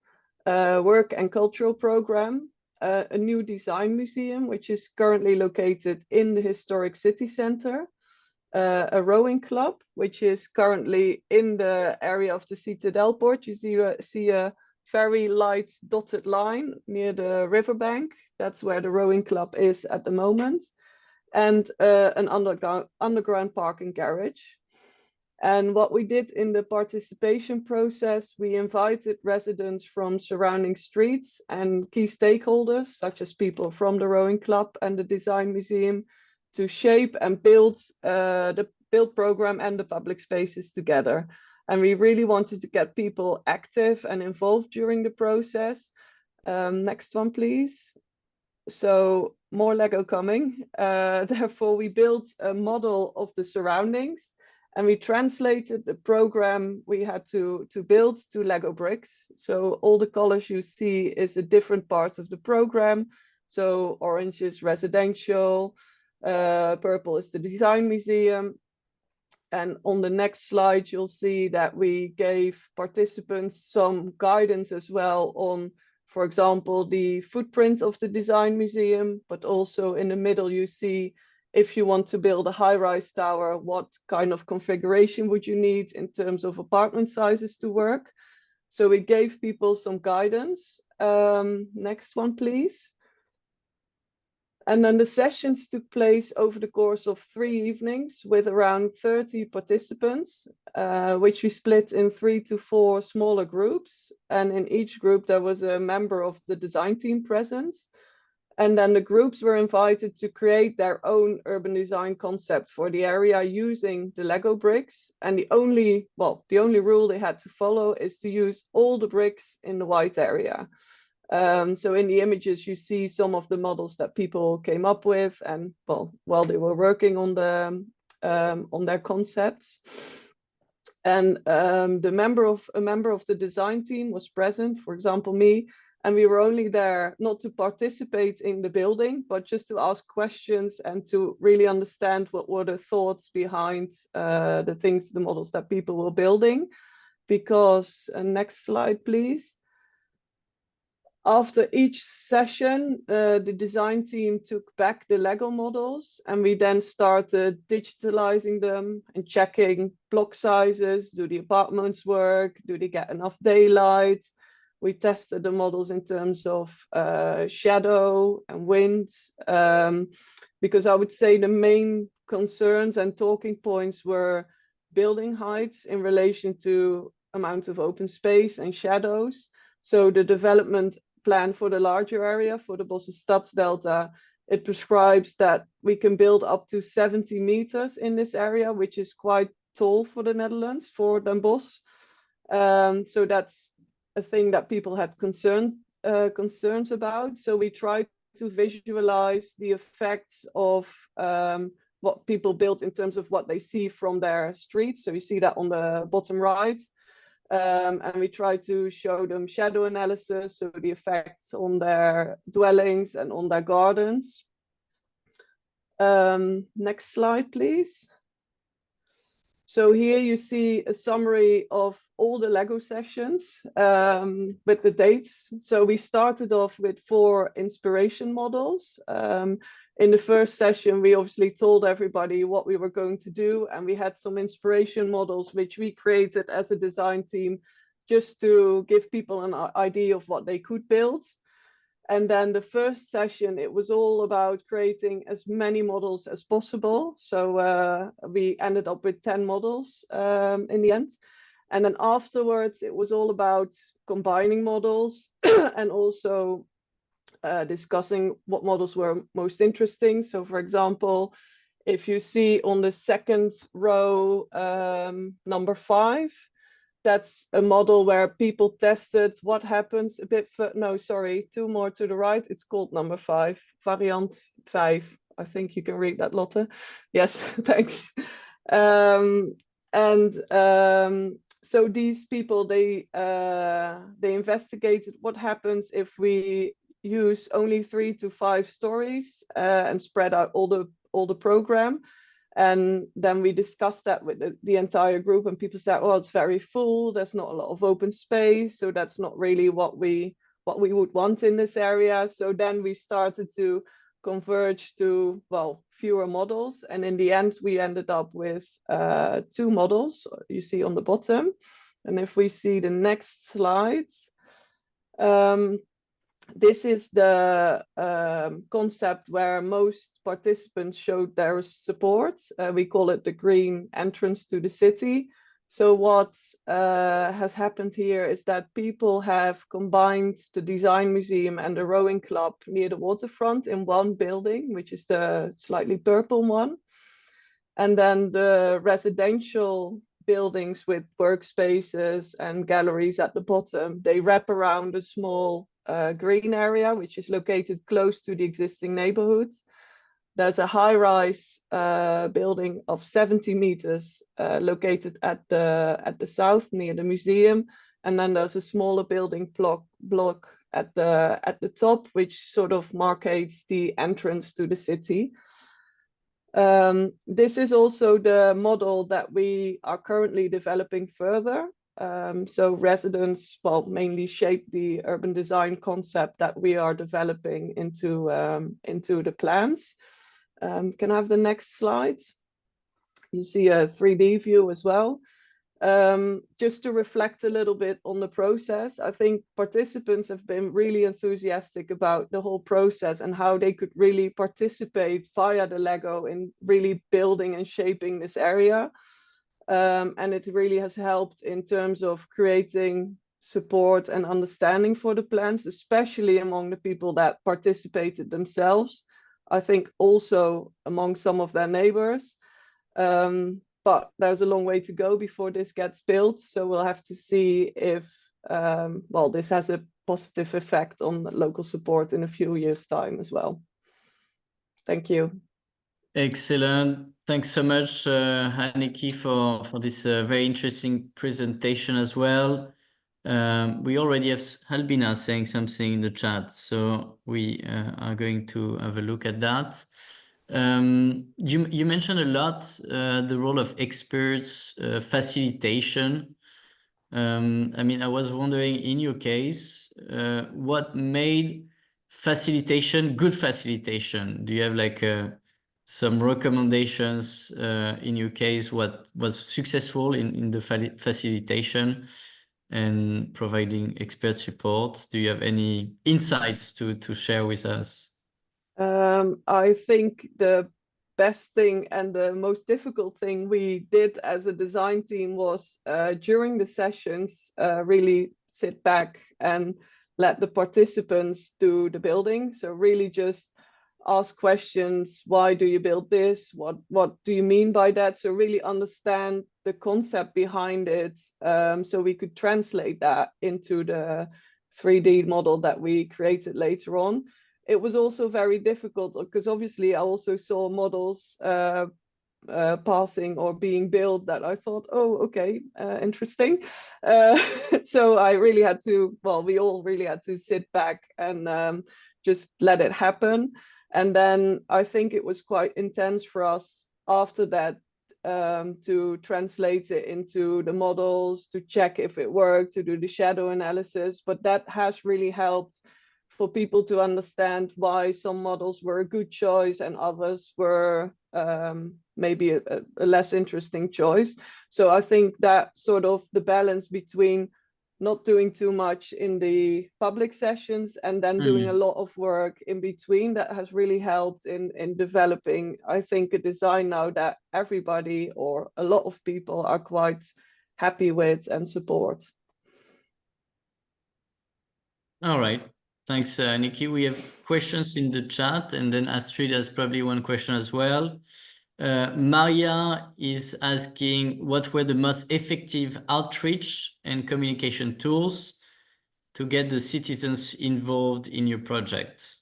work and cultural program, a new design museum, which is currently located in the historic city center, a rowing club, which is currently in the area of the Citadelpoort. You see a very light dotted line near the riverbank. That's where the rowing club is at the moment. And an underground parking garage. And what we did in the participation process, we invited residents from surrounding streets and key stakeholders, such as people from the rowing club and the design museum, to shape and build the build program and the public spaces together. And we really wanted to get people active and involved during the process. Next one, please. So more Lego coming. Therefore, we built a model of the surroundings and we translated the program we had to build to Lego bricks. So all the colors you see is a different part of the program. So orange is residential, purple is the design museum. And on the next slide, you'll see that we gave participants some guidance as well on, for example, the footprint of the design museum, but also in the middle, you see if you want to build a high-rise tower, what kind of configuration would you need in terms of apartment sizes to work? So we gave people some guidance. Next one, please. And then the sessions took place over the course of 3 evenings with around 30 participants, which we split in 3 to 4 smaller groups. And in each group, there was a member of the design team present. And then the groups were invited to create their own urban design concept for the area using the Lego bricks. And the only rule they had to follow is to use all the bricks in the white area. So in the images, you see some of the models that people came up with, and while they were working on their concepts. And a member of the design team was present, for example, me, and we were only there not to participate in the building, but just to ask questions and to really understand what were the thoughts behind the models that people were building. Because, next slide, please. After each session, the design team took back the Lego models, and we then started digitalizing them and checking block sizes. Do the apartments work? Do they get enough daylight? We tested the models in terms of shadow and wind, because I would say the main concerns and talking points were building heights in relation to amount of open space and shadows. So the development plan for the larger area, for the Bosse Stadsdelta, it prescribes that we can build up to 70 meters in this area, which is quite tall for the Netherlands, for Den Bosch. So that's a thing that people had concerns about. So we tried to visualize the effects of what people built in terms of what they see from their streets. So you see that on the bottom right. And we try to show them shadow analysis, so the effects on their dwellings and on their gardens. Next slide, please. So here you see a summary of all the Lego sessions with the dates. So we started off with 4 inspiration models. In the first session, we obviously told everybody what we were going to do, and we had some inspiration models which we created as a design team just to give people an idea of what they could build. And then the first session, it was all about creating as many models as possible. So we ended up with 10 models in the end. And then afterwards, it was all about combining models and also discussing what models were most interesting. So for example, if you see on the second row, number 5, that's a model where people tested what happens a bit, 2 more to the right. It's called number 5, variant 5. I think you can read that, Lotte. Yes, thanks. So these people, they investigated what happens if we use only 3 to 5 stories and spread out all the program. And then we discussed that with the entire group, and people said, well, it's very full, there's not a lot of open space, so that's not really what we would want in this area. So then we started to converge to, fewer models, and in the end we ended up with 2 models you see on the bottom. And if we see the next slide, this is the concept where most participants showed their support. We call it the green entrance to the city. So what has happened here is that people have combined the design museum and the rowing club near the waterfront in one building, which is the slightly purple one. And then the residential buildings with workspaces and galleries at the bottom, they wrap around a small green area, which is located close to the existing neighborhoods. There's a high-rise building of 70 meters located at the south near the museum, and then there's a smaller building block at the top, which sort of markates the entrance to the city. This is also the model that we are currently developing further. So residents, mainly shape the urban design concept that we are developing into the plans. Can I have the next slide? You see a 3D view as well. Just to reflect a little bit on the process, I think participants have been really enthusiastic about the whole process and how they could really participate via the Lego in really building and shaping this area. And it really has helped in terms of creating support and understanding for the plans, especially among the people that participated themselves. I think also among some of their neighbors. But there's a long way to go before this gets built. So we'll have to see if, well, this has a positive effect on local support in a few years' time as well. Thank you.
Excellent. Thanks so much, Hanneke, for this very interesting presentation as well. We already have Albina saying something in the chat, so we are going to have a look at that. You mentioned a lot the role of experts, facilitation. I mean, I was wondering, in your case, what made facilitation good facilitation? Do you have like some recommendations in your case? What was successful in the facilitation and providing expert support? Do you have any insights to share with us?
I think the best thing and the most difficult thing we did as a design team was during the sessions really sit back and let the participants do the building. So really just ask questions. Why do you build this? What do you mean by that? So really understand the concept behind it, so we could translate that into the 3D model that we created later on. It was also very difficult because obviously I also saw models passing or being built that I thought, oh, okay, interesting. So I really had to, well, we all really had to sit back and just let it happen. And then I think it was quite intense for us after that to translate it into the models, to check if it worked, to do the shadow analysis. But that has really helped for people to understand why some models were a good choice and others were maybe a less interesting choice. So I think that sort of the balance between not doing too much in the public sessions and then doing a lot of work in between, that has really helped in developing, I think, a design now that everybody or a lot of people are quite happy with and support.
All right. Thanks, Nikki. We have questions in the chat, and then Astrid has probably one question as well. Maria is asking, what were the most effective outreach and communication tools to get the citizens involved in your project?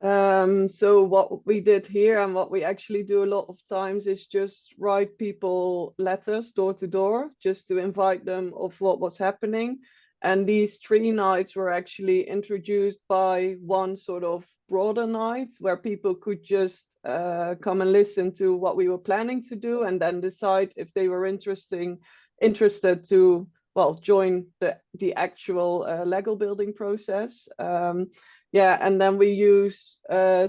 So what we did here and what we actually do a lot of times is just write people letters door to door, just to invite them of what was happening. And these 3 nights were actually introduced by one sort of broader night where people could just come and listen to what we were planning to do and then decide if they were interested to, well, join the actual Lego building process. Yeah, and then we use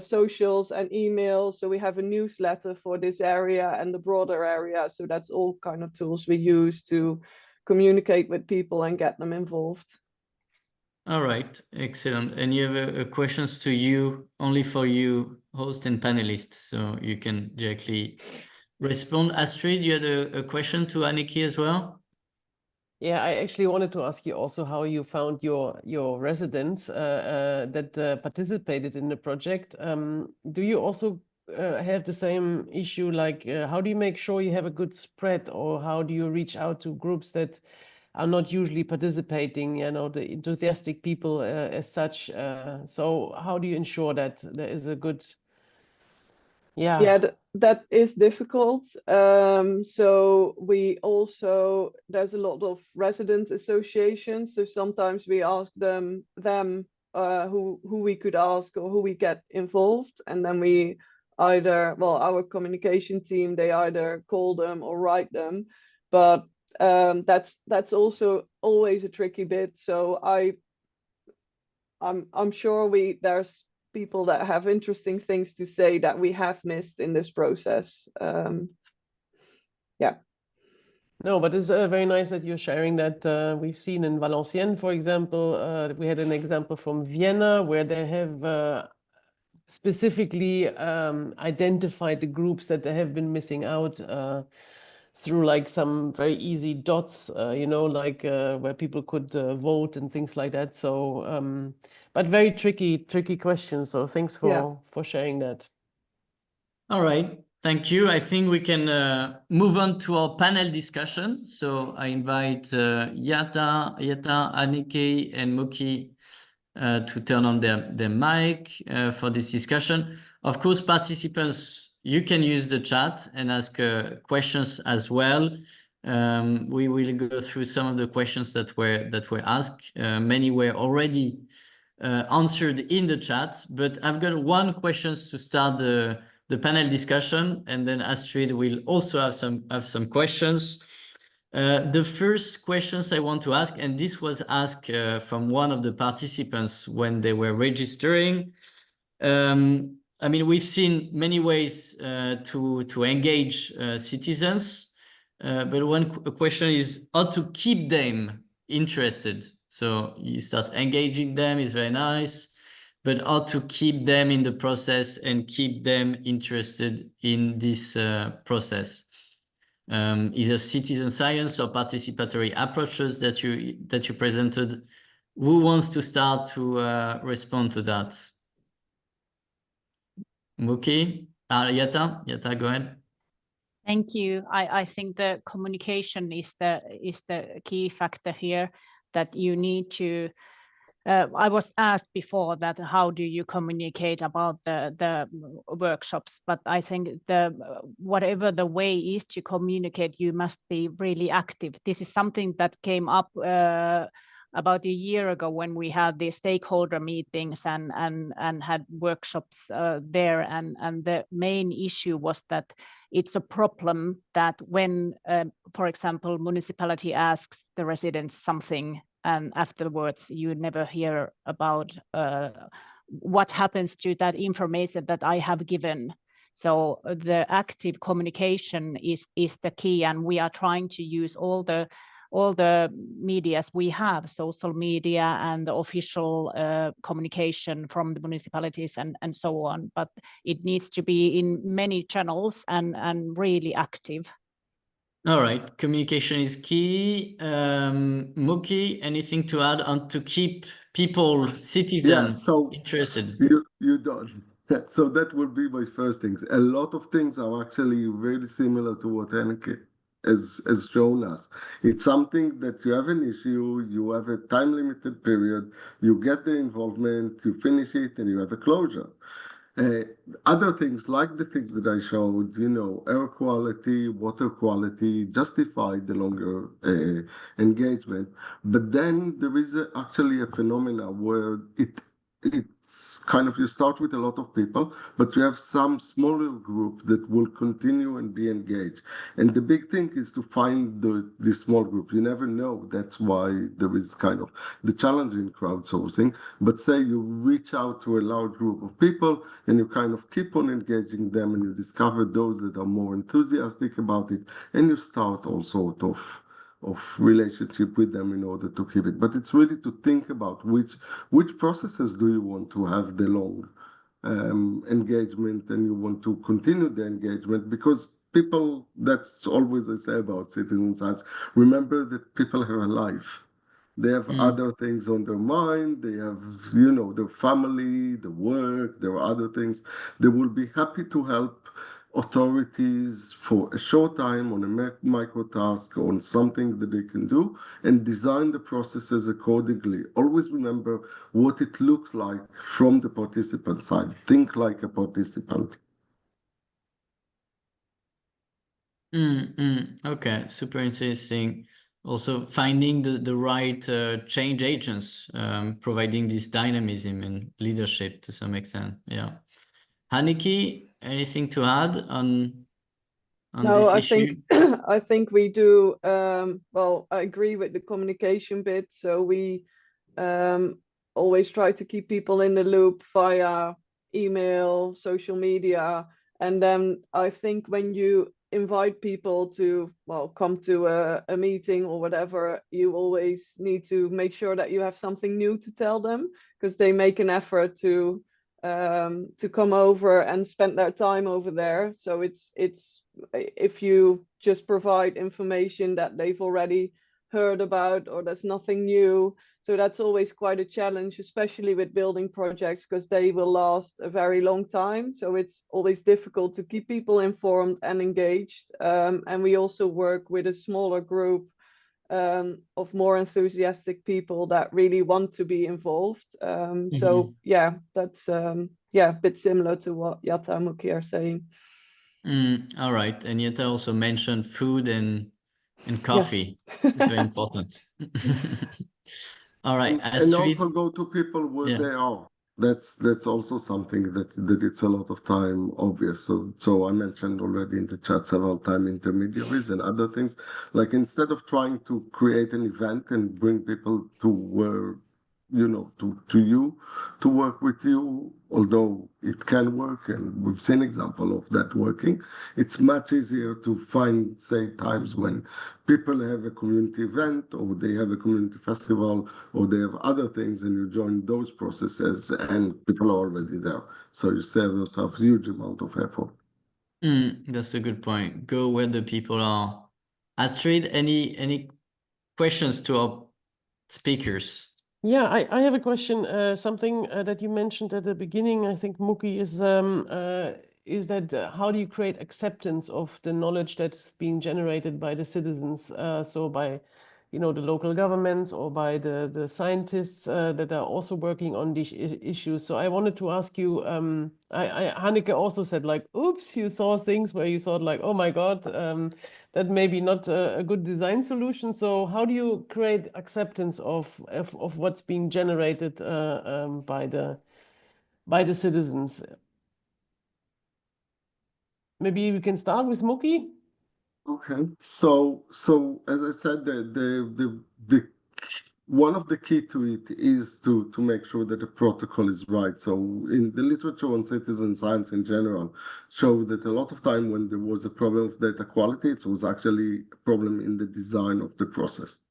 socials and emails. So we have a newsletter for this area and the broader area. So that's all kind of tools we use to communicate with people and get them involved.
All right, excellent. And you have questions to you, only for you, host and panelists, so you can directly respond. Astrid, you had a question to Hanneke as well?
Yeah, I actually wanted to ask you also how you found your residents that participated in the project. Do you also have the same issue, like how do you make sure you have a good spread, or how do you reach out to groups that are not usually participating, you know, the enthusiastic people as such? So how do you ensure that there is a good,
yeah, that is difficult. So we also, there's a lot of resident associations. So sometimes we ask them who we could ask or who we get involved. And then we either, well, our communication team, they either call them or write them. But that's also always a tricky bit. So I'm sure there's people that have interesting things to say that we have missed in this process. Yeah.
No, but it's very nice that you're sharing that. We've seen in Valenciennes, for example, we had an example from Vienna where they have specifically identified the groups that they have been missing out through like some very easy dots, you know, like where people could vote and things like that. So, but very tricky questions. So thanks for sharing that.
All right, thank you. I think we can move on to our panel discussion. So I invite Jatta, Hanneke, and Muki to turn on their mic for this discussion. Of course, participants, you can use the chat and ask questions as well. We will go through some of the questions that were asked. Many were already answered in the chat, but I've got one question to start the panel discussion, and then Astrid will also have some questions. The first questions I want to ask, and this was asked from one of the participants when they were registering. I mean, we've seen many ways to engage citizens, but one question is how to keep them interested. So you start engaging them is very nice, but how to keep them in the process and keep them interested in this process. Either citizen science or participatory approaches that you presented. Who wants to start to respond to that? Muki? Jatta, go ahead.
Thank you. I think the communication is the key factor here, that you need to. I was asked before that how do you communicate about the workshops, but I think whatever the way is to communicate, you must be really active. This is something that came up about a year ago when we had the stakeholder meetings and had workshops there, and the main issue was that it's a problem that when, for example, municipality asks the residents something, and afterwards you never hear about what happens to that information that I have given. So the active communication is the key, and we are trying to use all the medias we have, social media and the official communication from the municipalities and so on. But it needs to be in many channels and really active.
All right, communication is key. Muki, anything to add on to keep people, citizens, interested?
You don't. So that would be my first things. A lot of things are actually really similar to what Hanneke has shown us. It's something that you have an issue, you have a time-limited period, you get the involvement, you finish it, and you have a closure. Other things like the things that I showed, you know, air quality, water quality, justify the longer engagement. But then there is actually a phenomena where it's kind of, you start with a lot of people, but you have some smaller group that will continue and be engaged. And the big thing is to find the small group. You never know. That's why there is kind of the challenge in crowdsourcing. But say you reach out to a large group of people and you kind of keep on engaging them, and you discover those that are more enthusiastic about it, and you start all sort of relationship with them in order to keep it. But it's really to think about which processes do you want to have the long engagement, and you want to continue the engagement, because people, that's always I say about citizen science, remember that people have a life. They have other things on their mind. They have, you know, their family, the work, there are other things. They will be happy to help authorities for a short time on a micro task, on something that they can do, and design the processes accordingly. Always remember what it looks like from the participant side. Think like a participant.
Okay, super interesting. Also finding the right change agents, providing this dynamism and leadership to some extent. Yeah. Hanneke, anything to add on
No,
this
I
issue?
think I think we do. Well, I agree with the communication bit. So we always try to keep people in the loop via email, social media, and then I think when you invite people to, well, come to a meeting or whatever, you always need to make sure that you have something new to tell them, because they make an effort to come over and spend their time over there. So it's if you just provide information that they've already heard about, or there's nothing new, so that's always quite a challenge, especially with building projects, because they will last a very long time. So it's always difficult to keep people informed and engaged. And we also work with a smaller group of more enthusiastic people that really want to be involved. So yeah, that's yeah, a bit similar to what Jatta and Muki are saying.
All right. And Jatta also mentioned food and coffee.
Yes.
It's very important. All right,
and
Astrid.
also go to people where they are. That's also something that it's a lot of time obvious. So I mentioned already in the chat several times intermediaries and other things. Like, instead of trying to create an event and bring people to where, you know, to you, to work with you, although it can work, and we've seen example of that working, it's much easier to find, say, times when people have a community event, or they have a community festival, or they have other things, and you join those processes, and people are already there. So you save yourself a huge amount of effort.
That's a good point. Go where the people are. Astrid, any questions to our speakers?
Yeah, I have a question. Something that you mentioned at the beginning, I think, Muki, is that how do you create acceptance of the knowledge that's being generated by the citizens? So by, you know, the local governments, or by the scientists that are also working on these issues. So I wanted to ask you, Hanneke also said, like, oops, you saw things where you thought, like, oh my God, that may be not a good design solution. So how do you create acceptance of what's being generated by the citizens? Maybe we can start with Muki.
Okay, so as I said, the one of the key to it is to make sure that the protocol is right. So in the literature on citizen science in general, shows that a lot of time when there was a problem of data quality, it was actually a problem in the design of the process.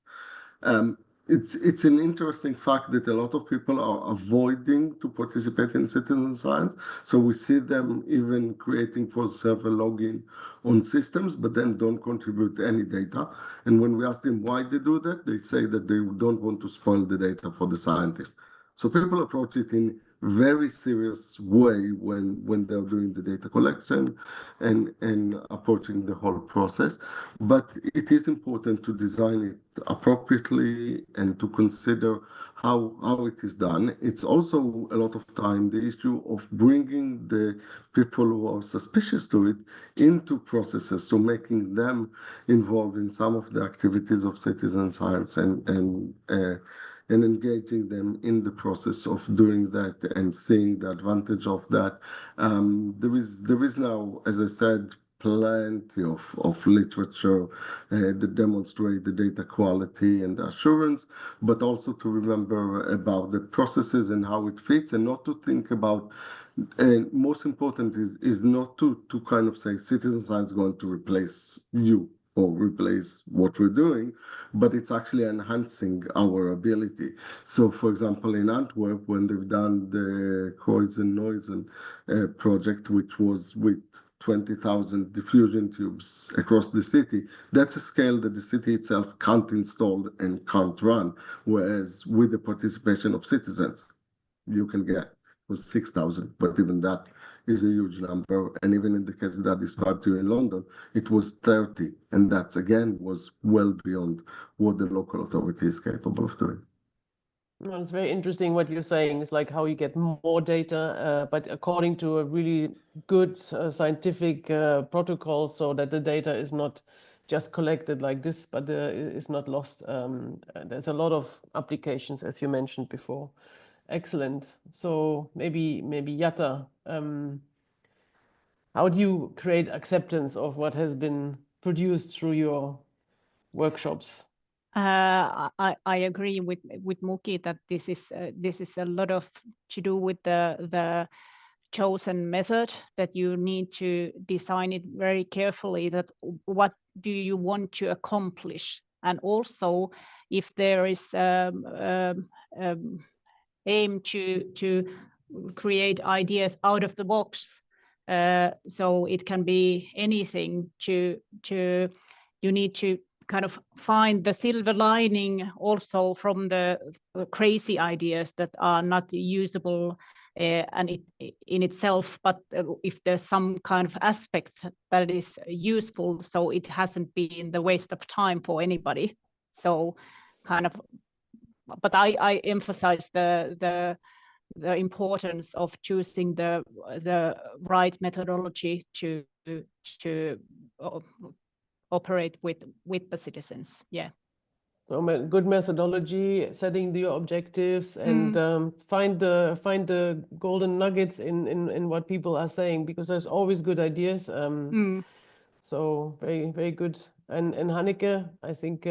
It's an interesting fact that a lot of people are avoiding to participate in citizen science. So we see them even creating for self a login on systems, but then don't contribute any data. And when we ask them why they do that, they say that they don't want to spoil the data for the scientists. So people approach it in very serious way when they're doing the data collection and approaching the whole process. But it is important to design it appropriately and to consider how it is done. It's also a lot of time the issue of bringing the people who are suspicious to it into processes, so making them involved in some of the activities of citizen science and engaging them in the process of doing that and seeing the advantage of that. There is now, as I said, plenty of literature that demonstrate the data quality and the assurance, but also to remember about the processes and how it fits, and not to think about, and most important is not to kind of say citizen science is going to replace you or replace what we're doing, but it's actually enhancing our ability. So, for example, in Antwerp, when they've done the Kreuzen Neuzen project, which was with 20,000 diffusion tubes across the city, that's a scale that the city itself can't install and can't run, whereas with the participation of citizens, you can get was 6,000, but even that is a huge number. And even in the case that I described to you in London, it was 30. And that, again, was well beyond what the local authority is capable of doing.
Well, it's very interesting what you're saying. It's like how you get more data, but according to a really good scientific protocol, so that the data is not just collected like this, but is not lost. There's a lot of applications, as you mentioned before. Excellent. So maybe Jatta, how do you create acceptance of what has been produced through your workshops?
I agree with Muki that this is a lot of to do with the chosen method, that you need to design it very carefully, that what do you want to accomplish, and also if there is aim to create ideas out of the box. So it can be anything. You need to kind of find the silver lining also from the crazy ideas that are not usable and in itself, but if there's some kind of aspect that is useful, so it hasn't been the waste of time for anybody. So kind of, but I emphasize the importance of choosing the right methodology to operate with the citizens. Yeah.
So good methodology, setting the objectives, and find the golden nuggets in what people are saying, because there's always good ideas. So very good. And Hanneke, I think.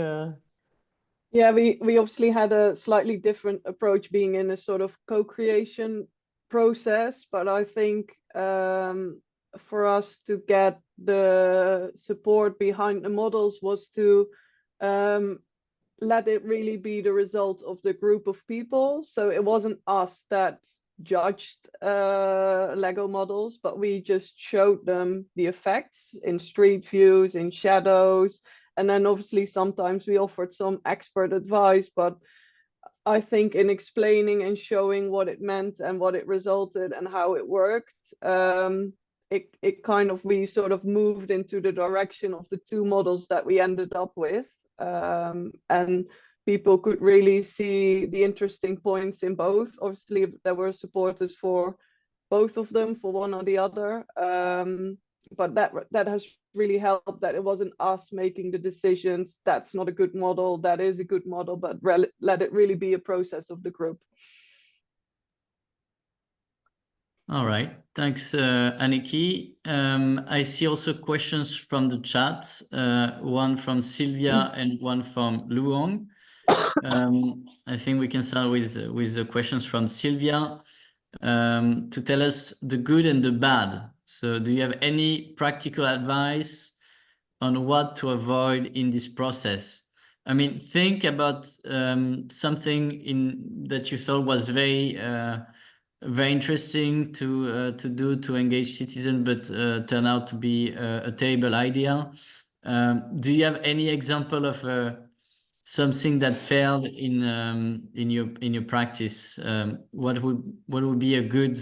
Yeah, we obviously had a slightly different approach, being in a sort of co-creation process, but I think for us to get the support behind the models was to let it really be the result of the group of people. So it wasn't us that judged Lego models, but we just showed them the effects in street views, in shadows, and then obviously sometimes we offered some expert advice. But I think in explaining and showing what it meant and what it resulted and how it worked, it kind of, we sort of moved into the direction of the two models that we ended up with. And people could really see the interesting points in both. Obviously, there were supporters for both of them, for one or the other. But that has really helped, that it wasn't us making the decisions, that's not a good model, that is a good model, but let it really be a process of the group.
All right, thanks, Hanneke. I see also questions from the chat, one from Sylvia and one from Luong. I think we can start with the questions from Sylvia to tell us the good and the bad. So do you have any practical advice on what to avoid in this process? I mean, think about something that you thought was very interesting to do to engage citizens, but turned out to be a terrible idea. Do you have any example of something that failed in your practice? What would be a good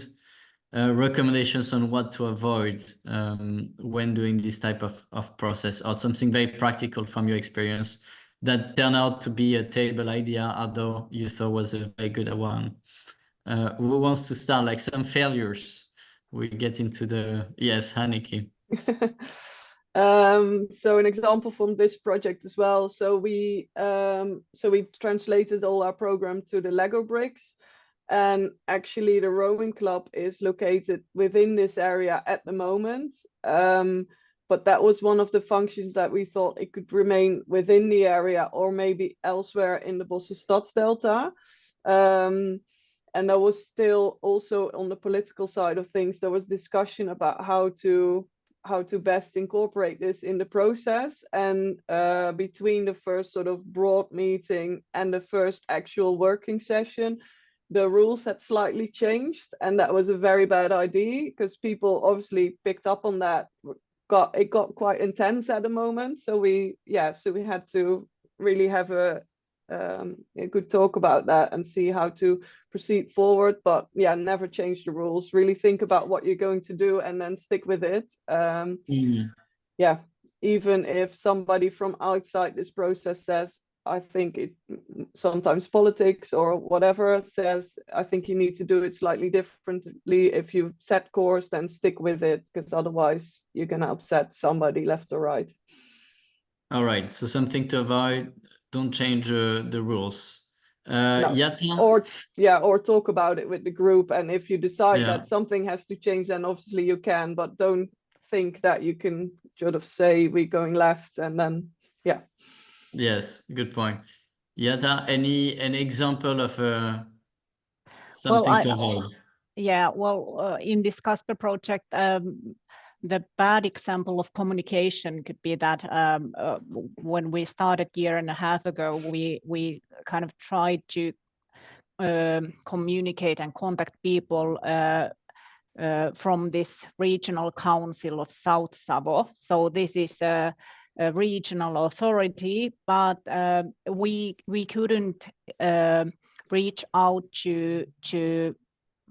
recommendations on what to avoid when doing this type of process, or something very practical from your experience that turned out to be a terrible idea, although you thought was a very good one? Who wants to start? Like some failures. We get into the, yes, Hanneke.
So an example from this project as well. So we translated all our program to the Lego bricks, and actually the rowing club is located within this area at the moment. But that was one of the functions that we thought it could remain within the area or maybe elsewhere in the Bosse Stadsdelta. And there was still also on the political side of things, there was discussion about how to best incorporate this in the process. And between the first sort of broad meeting and the first actual working session, the rules had slightly changed, and that was a very bad idea, because people obviously picked up on that. It got quite intense at the moment, so we had to really have a good talk about that and see how to proceed forward. But yeah, never change the rules. Really think about what you're going to do and then stick with it. Yeah, even if somebody from outside this process says, I think it sometimes politics or whatever says, I think you need to do it slightly differently. If you set course, then stick with it, because otherwise you're going to upset somebody left or right.
All right, so something to avoid: don't change the rules.
No.
Jatta?
Or talk about it with the group, and if you decide that something has to change, then obviously you can, but don't think that you can sort of say we're going left and then
Yes, good point. Jatta, any example of something to avoid?
Yeah, well, in this Casper project, the bad example of communication could be that when we started a year and a half ago, we kind of tried to communicate and contact people from this regional council of South Savo. So this is a regional authority, but we couldn't reach out to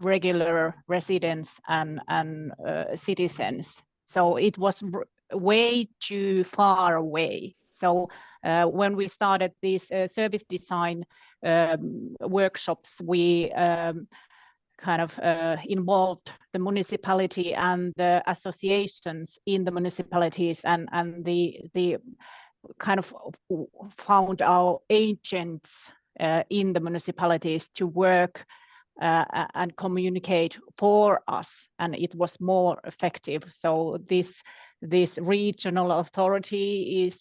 regular residents and citizens. So it was way too far away. So when we started these service design workshops, we kind of involved the municipality and the associations in the municipalities, and the kind of found our agents in the municipalities to work and communicate for us, and it was more effective. So this regional authority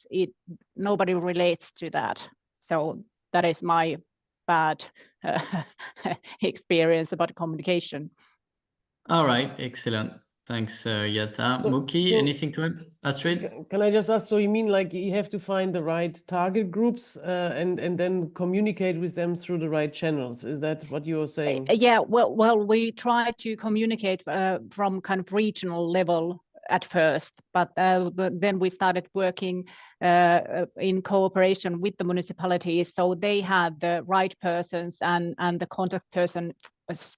nobody relates to that. So that is my bad experience about communication.
All right, excellent. Thanks, Jatta. Muki, anything to add? Astrid?
Can I just ask, so you mean like you have to find the right target groups and then communicate with them through the right channels? Is that what you're saying?
Yeah, well, we try to communicate from kind of regional level at first, but then we started working in cooperation with the municipalities, so they had the right persons and the contact person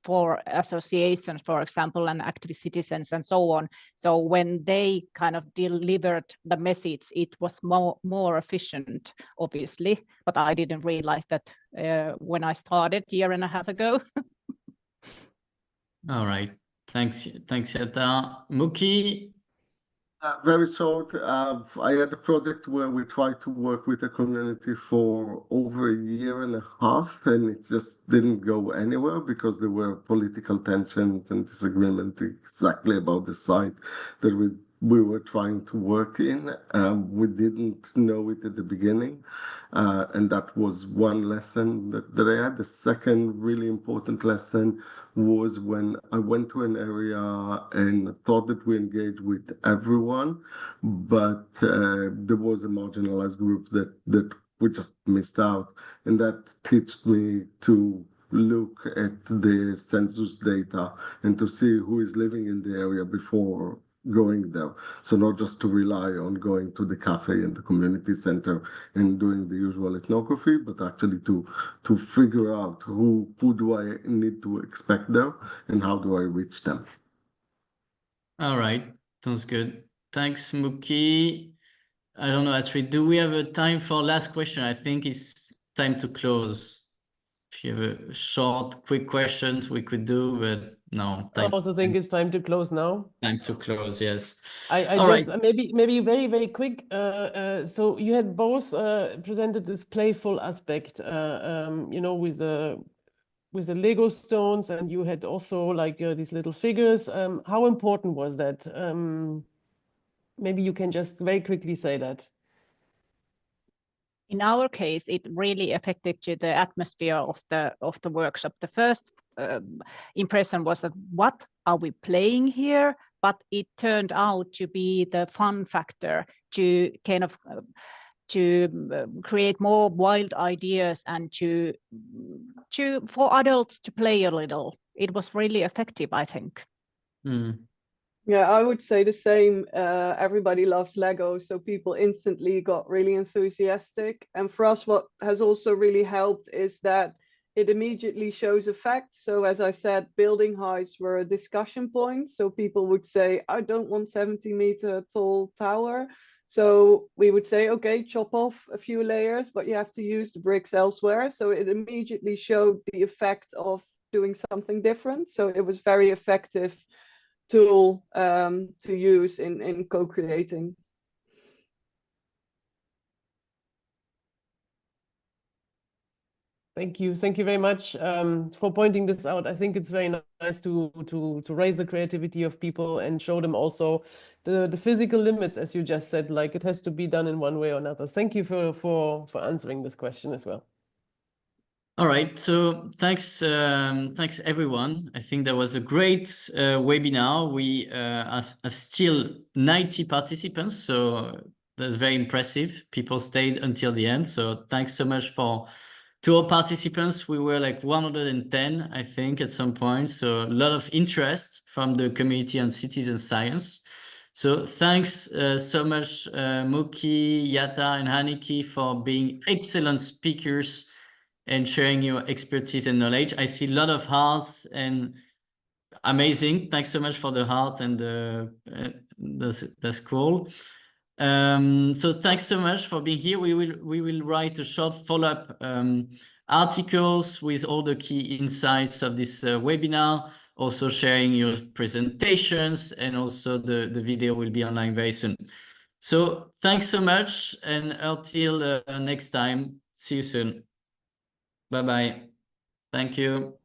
for associations, for example, and active citizens and so on. So when they kind of delivered the message, it was more efficient, obviously, but I didn't realize that when I started a year and a half ago.
All right, thanks, Jatta. Muki?
Very short. I had a project where we tried to work with the community for over a year and a half, and it just didn't go anywhere because there were political tensions and disagreement exactly about the site that we were trying to work in. We didn't know it at the beginning, and that was one lesson that I had. The second really important lesson was when I went to an area and thought that we engaged with everyone, but there was a marginalized group that we just missed out. And that taught me to look at the census data and to see who is living in the area before going there. So not just to rely on going to the cafe and the community center and doing the usual ethnography, but actually to figure out who do I need to expect there and how do I reach them.
All right, sounds good. Thanks, Muki. I don't know, Astrid, do we have a time for last question? I think it's time to close. If you have a short, quick questions, we could do, but no.
I also think it's time to close now.
Time to close, yes.
I just maybe very, very quick. So you had both presented this playful aspect, you know, with the Lego stones, and you had also like these little figures. How important was that? Maybe you can just very quickly say that.
In our case, it really affected the atmosphere of the workshop. The first impression was that what are we playing here? But it turned out to be the fun factor to kind of create more wild ideas and for adults to play a little. It was really effective, I think.
Mm.
Yeah, I would say the same. Everybody loves Lego, so people instantly got really enthusiastic. And for us, what has also really helped is that it immediately shows effect. So as I said, building heights were a discussion point. So people would say, I don't want 70-meter tall tower. So we would say, okay, chop off a few layers, but you have to use the bricks elsewhere. So it immediately showed the effect of doing something different. So it was very effective tool to use in co-creating.
Thank you very much for pointing this out. I think it's very nice to raise the creativity of people and show them also the physical limits, as you just said, like it has to be done in one way or another. Thank you for answering this question as well.
All right, so thanks everyone. I think that was a great webinar. We have still 90 participants, so that's very impressive. People stayed until the end, so thanks so much to our participants. We were like 110, I think, at some point, so a lot of interest from the community on citizen science. So thanks so much, Muki, Jatta, and Hanneke for being excellent speakers and sharing your expertise and knowledge. I see a lot of hearts and amazing. Thanks so much for the heart and that's cool. So thanks so much for being here. We will write a short follow-up articles with all the key insights of this webinar, also sharing your presentations, and also the video will be online very soon. So thanks so much, and until next time, see you soon. Bye-bye. Thank you.